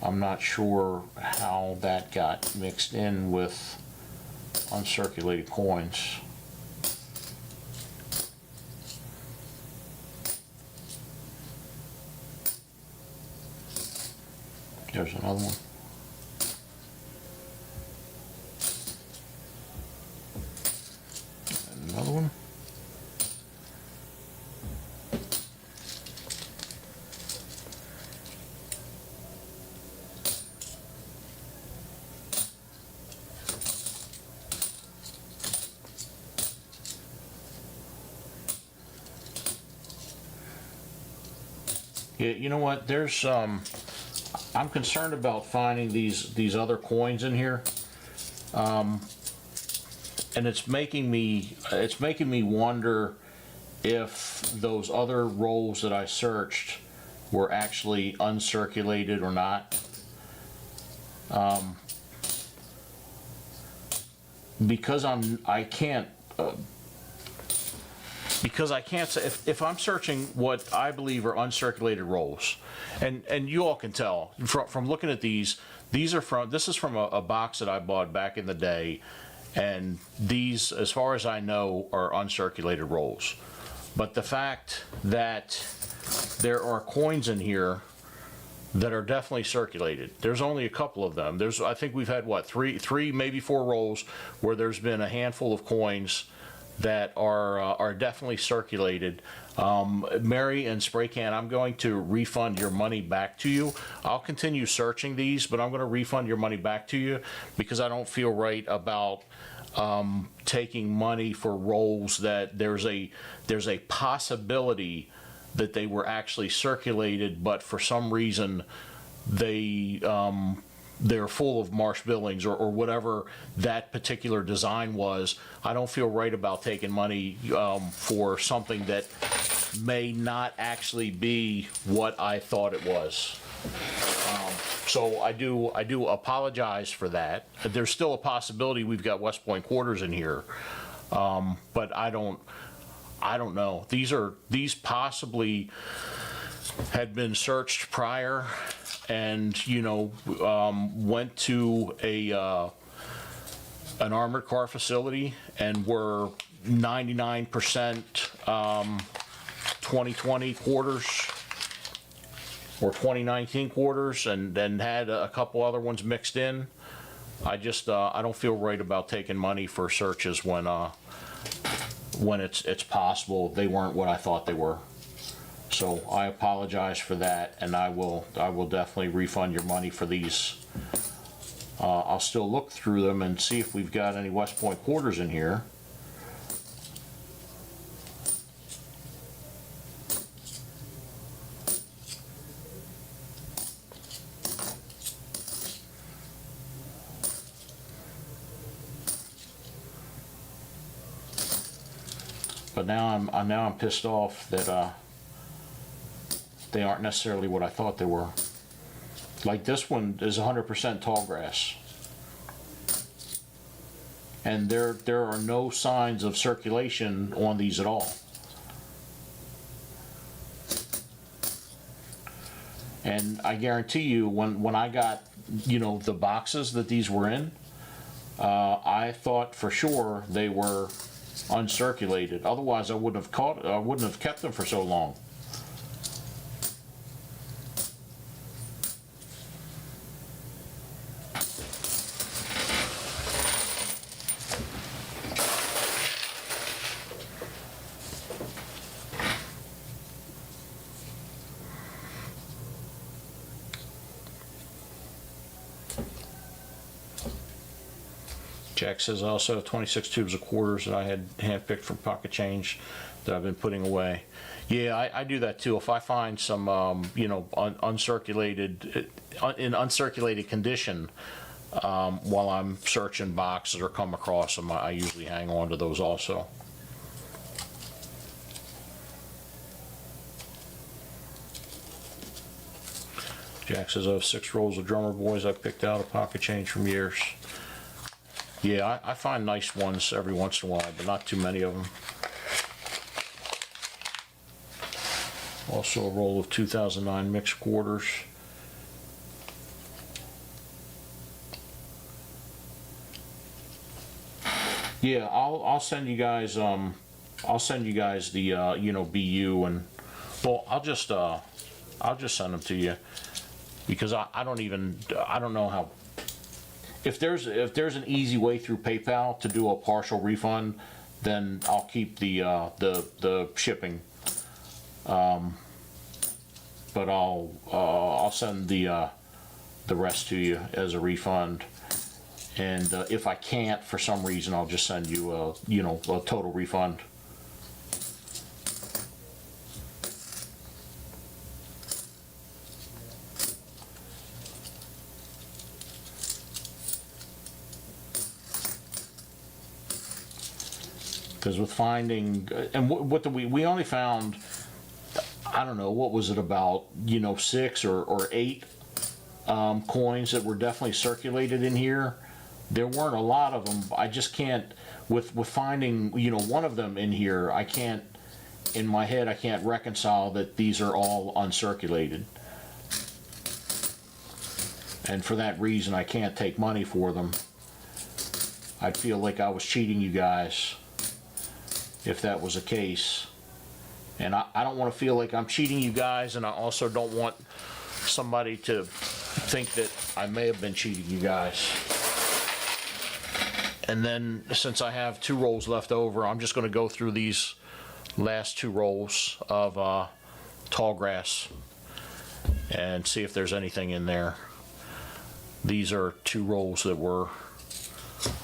Speaker 1: I'm not sure how that got mixed in with uncirculated coins. There's another one. Another one. Yeah, you know what? There's I'm concerned about finding these other coins in here. And it's making me wonder if those other rolls that I searched were actually uncirculated or not. Because I can't say if I'm searching what I believe are uncirculated rolls, and you all can tell from looking at these is from a box that I bought back in the day. And these, as far as I know, are uncirculated rolls. But the fact that there are coins in here that are definitely circulated. There's only a couple of them. I think we've had, what, three, maybe 4 rolls where there's been a handful of coins that are definitely circulated. Mary and Spray Can, I'm going to refund your money back to you. I'll continue searching these, but I'm going to refund your money back to you because I don't feel right about taking money for rolls that there's a possibility that they were actually circulated, but for some reason they're full of marsh billings or whatever that particular design was. I don't feel right about taking money for something that may not actually be what I thought it was. So I do apologize for that. There's still a possibility we've got West Point quarters in here, but I don't know. These possibly had been searched prior, and went to an armored car facility and were 99% 2020 quarters or 2019 quarters, and then had a couple other ones mixed in. I don't feel right about taking money for searches when it's possible they weren't what I thought they were. So I apologize for that, and I will definitely refund your money for these. I'll still look through them and see if we've got any West Point quarters in here. But now I'm pissed off that they aren't necessarily what I thought they were. Like this one is 100% tall grass, and there are no signs of circulation on these at all. And I guarantee you, when I got the boxes that these were in, I thought for sure they were uncirculated. Otherwise, I wouldn't have kept them for so long. Jack says I also have 26 tubes of quarters that I had handpicked from pocket change that I've been putting away. Yeah, I do that too. If I find some, you know, uncirculated, in uncirculated condition, while I'm searching boxes or come across them, I usually hang on to those also. Jack says I have 6 rolls of Drummer Boys I picked out of pocket change from years. Yeah, I find nice ones every once in a while, but not too many of them. Also a roll of 2009 mixed quarters. Yeah, I'll send you guys the you know, BU, and well, I'll just send them to you, because I don't know how, if there's an easy way through PayPal to do a partial refund, then I'll keep the shipping. But I'll send the rest to you as a refund. And if I can't for some reason, I'll just send you a total refund. Because with finding, and what we only found, I don't know, what was it, about 6 or 8 coins that were definitely circulated in here. There weren't a lot of them. I just can't, with finding one of them in here, I can't, in my head, I can't reconcile that these are all uncirculated. And for that reason, I can't take money for them. I'd feel like I was cheating you guys if that was the case. And I don't want to feel like I'm cheating you guys, and I also don't want somebody to think that I may have been cheating you guys. And then, since I have 2 rolls left over, I'm just going to go through these last 2 rolls of tall grass and see if there's anything in there. These are 2 rolls that were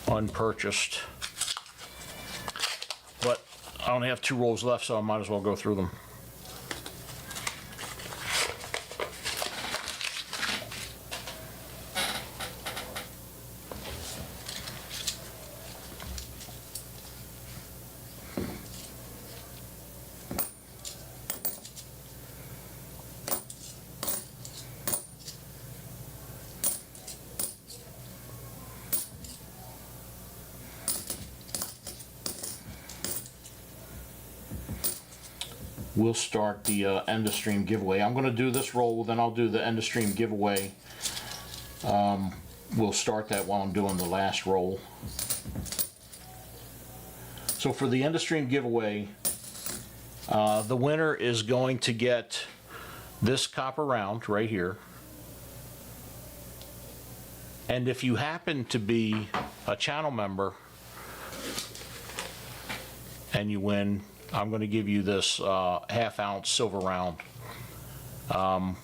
Speaker 1: unpurchased, but I only have 2 rolls left, so I might as well go through them. We'll start the end of stream giveaway. I'm going to do this roll, then I'll do the end of stream giveaway. We'll start that while I'm doing the last roll. So for the end of stream giveaway, the winner is going to get this copper round right here. And if you happen to be a channel member and you win, I'm going to give you this half-ounce silver round. I'm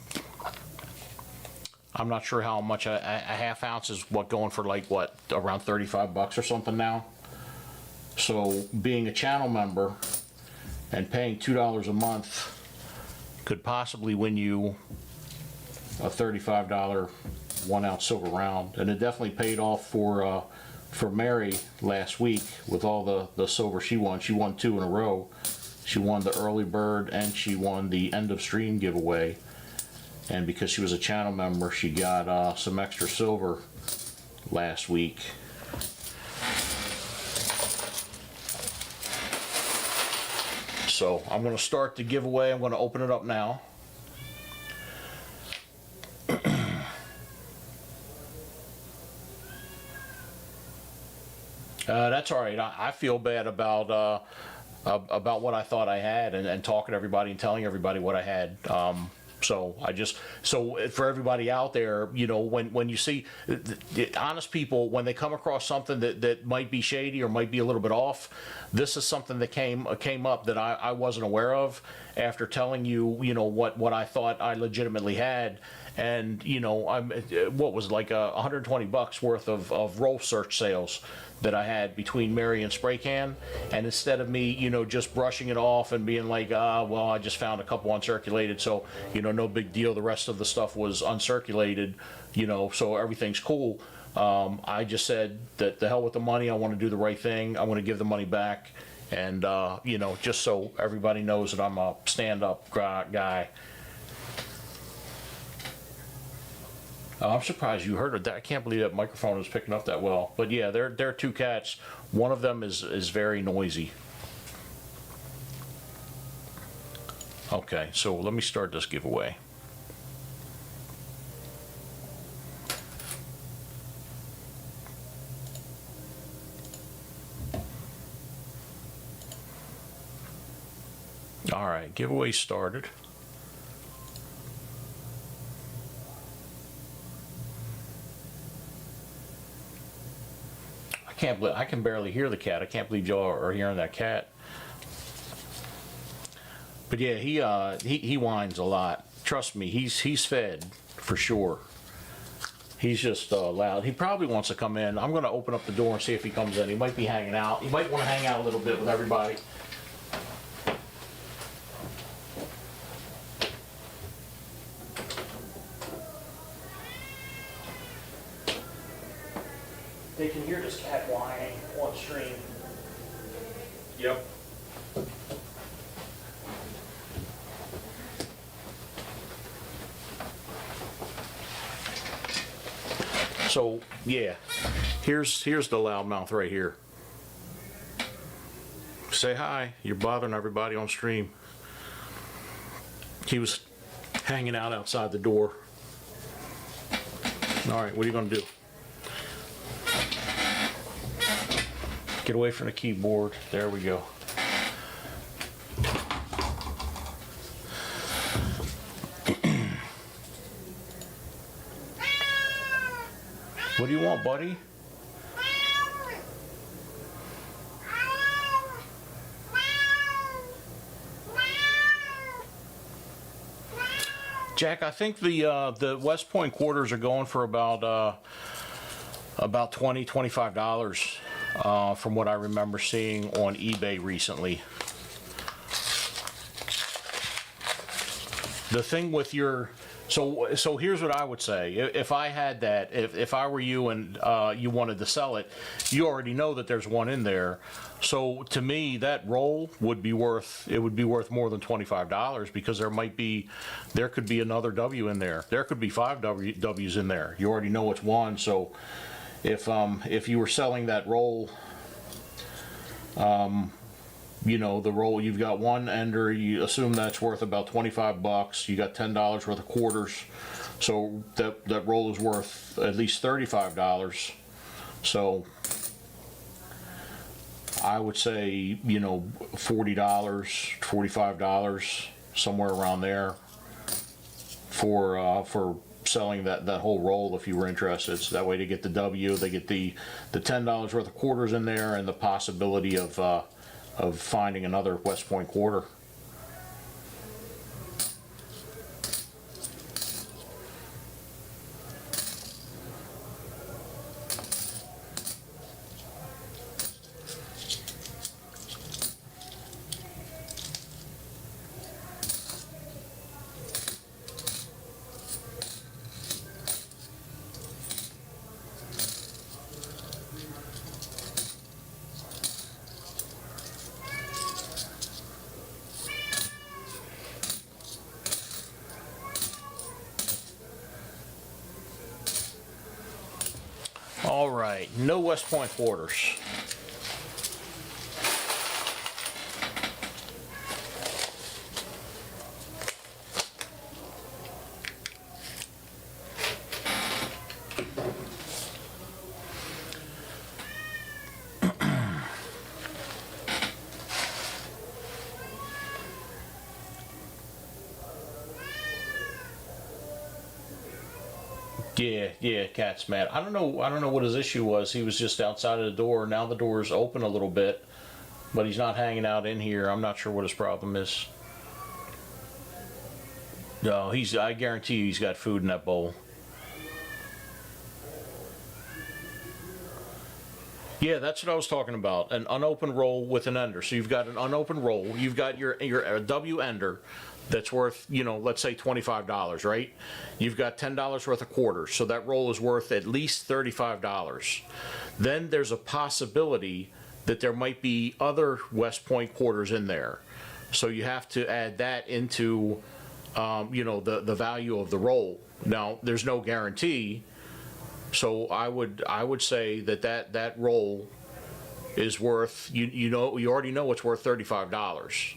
Speaker 1: not sure how much a half ounce is, going for, like, what, around 35 bucks or something now. So being a channel member and paying $2 a month could possibly win you a $35 1-ounce silver round. And it definitely paid off for Mary last week with all the silver she won. She won 2 in a row. She won the early bird and she won the end of stream giveaway. And because she was a channel member, she got some extra silver last week. So I'm going to start the giveaway. I'm going to open it up now. That's all right. I feel bad about what I thought I had, and talking to everybody and telling everybody what I had. So for everybody out there, when you see honest people, when they come across something that might be shady or might be a little bit off, this is something that came up that I wasn't aware of, after telling you, you know, what I thought I legitimately had. And, you know, what was like $120 worth of roll search sales that I had between Mary and Spray Can. And instead of me, you know, just brushing it off and being like, well, I just found a couple uncirculated, so, you know, no big deal. The rest of the stuff was uncirculated, you know, so everything's cool. I just said that the hell with the money. I want to do the right thing. I want to give the money back. And, you know, just so everybody knows that I'm a stand-up guy. I'm surprised you heard that. I can't believe that microphone is picking up that well. But yeah, there are two cats. One of them is very noisy. Okay, so let me start this giveaway. All right, giveaway started. I can barely hear the cat. I can't believe y'all are hearing that cat. But yeah, he whines a lot. Trust me, he's fed for sure. He's just loud. He probably wants to come in. I'm going to open up the door and see if he comes in. He might be hanging out. He might want to hang out a little bit with everybody. They can hear this cat whining on stream. Yep. So yeah, here's the loudmouth right here. Say hi. You're bothering everybody on stream. He was hanging out outside the door. All right, what are you gonna do? Get away from the keyboard. There we go. What do you want, buddy? Jack, I think the West Point quarters are going for about $20-25. From what I remember seeing on eBay recently. The thing with your, so here's what I would say. If I had that, if I were you and you wanted to sell it, you already know that there's one in there. So to me, that roll would be worth more than $25 because there could be another W in there. There could be 5 W's in there. You already know it's one, so if you were selling that roll, you know, the roll, you've got one ender, you assume that's worth about $25. You got $10 worth of quarters, so that roll is worth at least $35. So I would say, you know, $40, $45, somewhere around there for selling that whole roll if you were interested. So that way they get the W, they get the $10 worth of quarters in there, and the possibility of finding another West Point quarter. All right, no West Point quarters. Yeah, cat's mad. I don't know what his issue was. He was just outside of the door. Now the door's open a little bit, but he's not hanging out in here. I'm not sure what his problem is. No, I guarantee you he's got food in that bowl. Yeah, that's what I was talking about. An unopened roll with an ender. So you've got an unopened roll. You've got your W ender that's worth, let's say $25, right? You've got $10 worth of quarters. So that roll is worth at least $35. Then there's a possibility that there might be other West Point quarters in there. So you have to add that into, the value of the roll. Now, there's no guarantee. So I would say that roll is worth, you already know it's worth $35,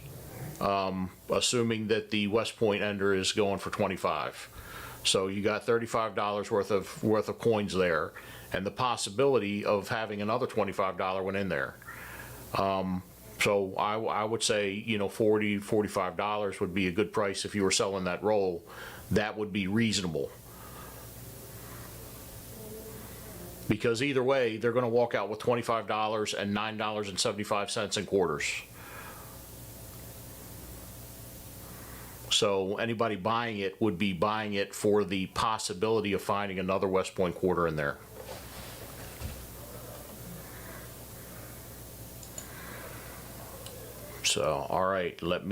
Speaker 1: assuming that the West Point ender is going for 25. So you got $35 worth of coins there, and the possibility of having another $25 one in there. So I would say $40, $45 would be a good price if you were selling that roll. That would be reasonable. Because either way, they're going to walk out with $25 and $9.75 in quarters. So anybody buying it would be buying it for the possibility of finding another West Point quarter in there. So, all right, let's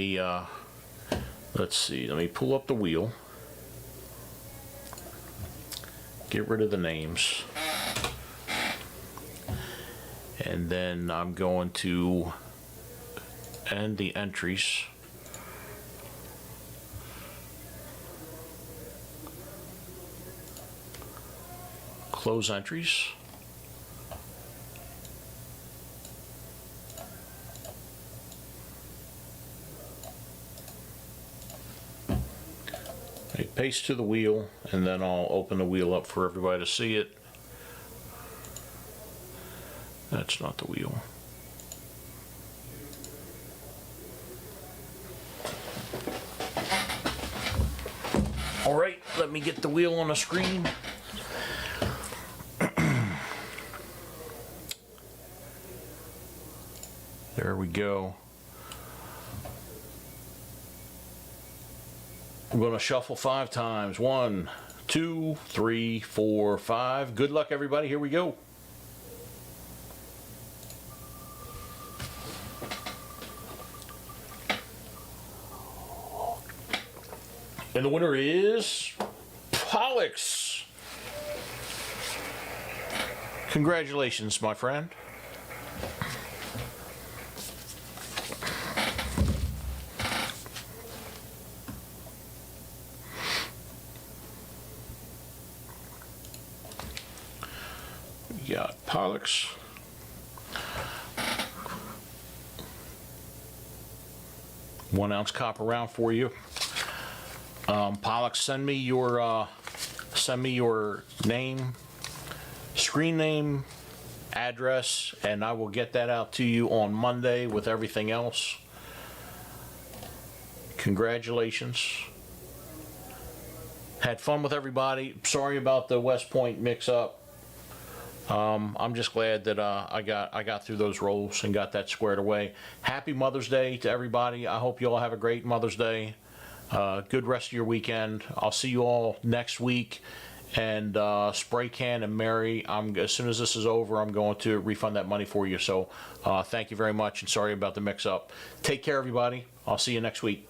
Speaker 1: see, let me pull up the wheel. Get rid of the names. And then I'm going to end the entries. Close entries. Paste to the wheel, and then I'll open the wheel up for everybody to see it. That's not the wheel. All right, let me get the wheel on the screen. There we go. I'm going to shuffle 5 times. 1, 2, 3, 4, 5. Good luck, everybody. Here we go. And the winner is Pollux. Congratulations, my friend. We got Pollux. One-ounce copper round for you. Pollux, send me your name, screen name, address, and I will get that out to you on Monday with everything else. Congratulations. Had fun with everybody. Sorry about the West Point mix-up. I'm just glad that I got through those rolls and got that squared away. Happy Mother's Day to everybody. I hope you all have a great Mother's Day. Good rest of your weekend. I'll see you all next week. And Spray Can and Mary, as soon as this is over, I'm going to refund that money for you. So thank you very much, and sorry about the mix-up. Take care, everybody. I'll see you next week.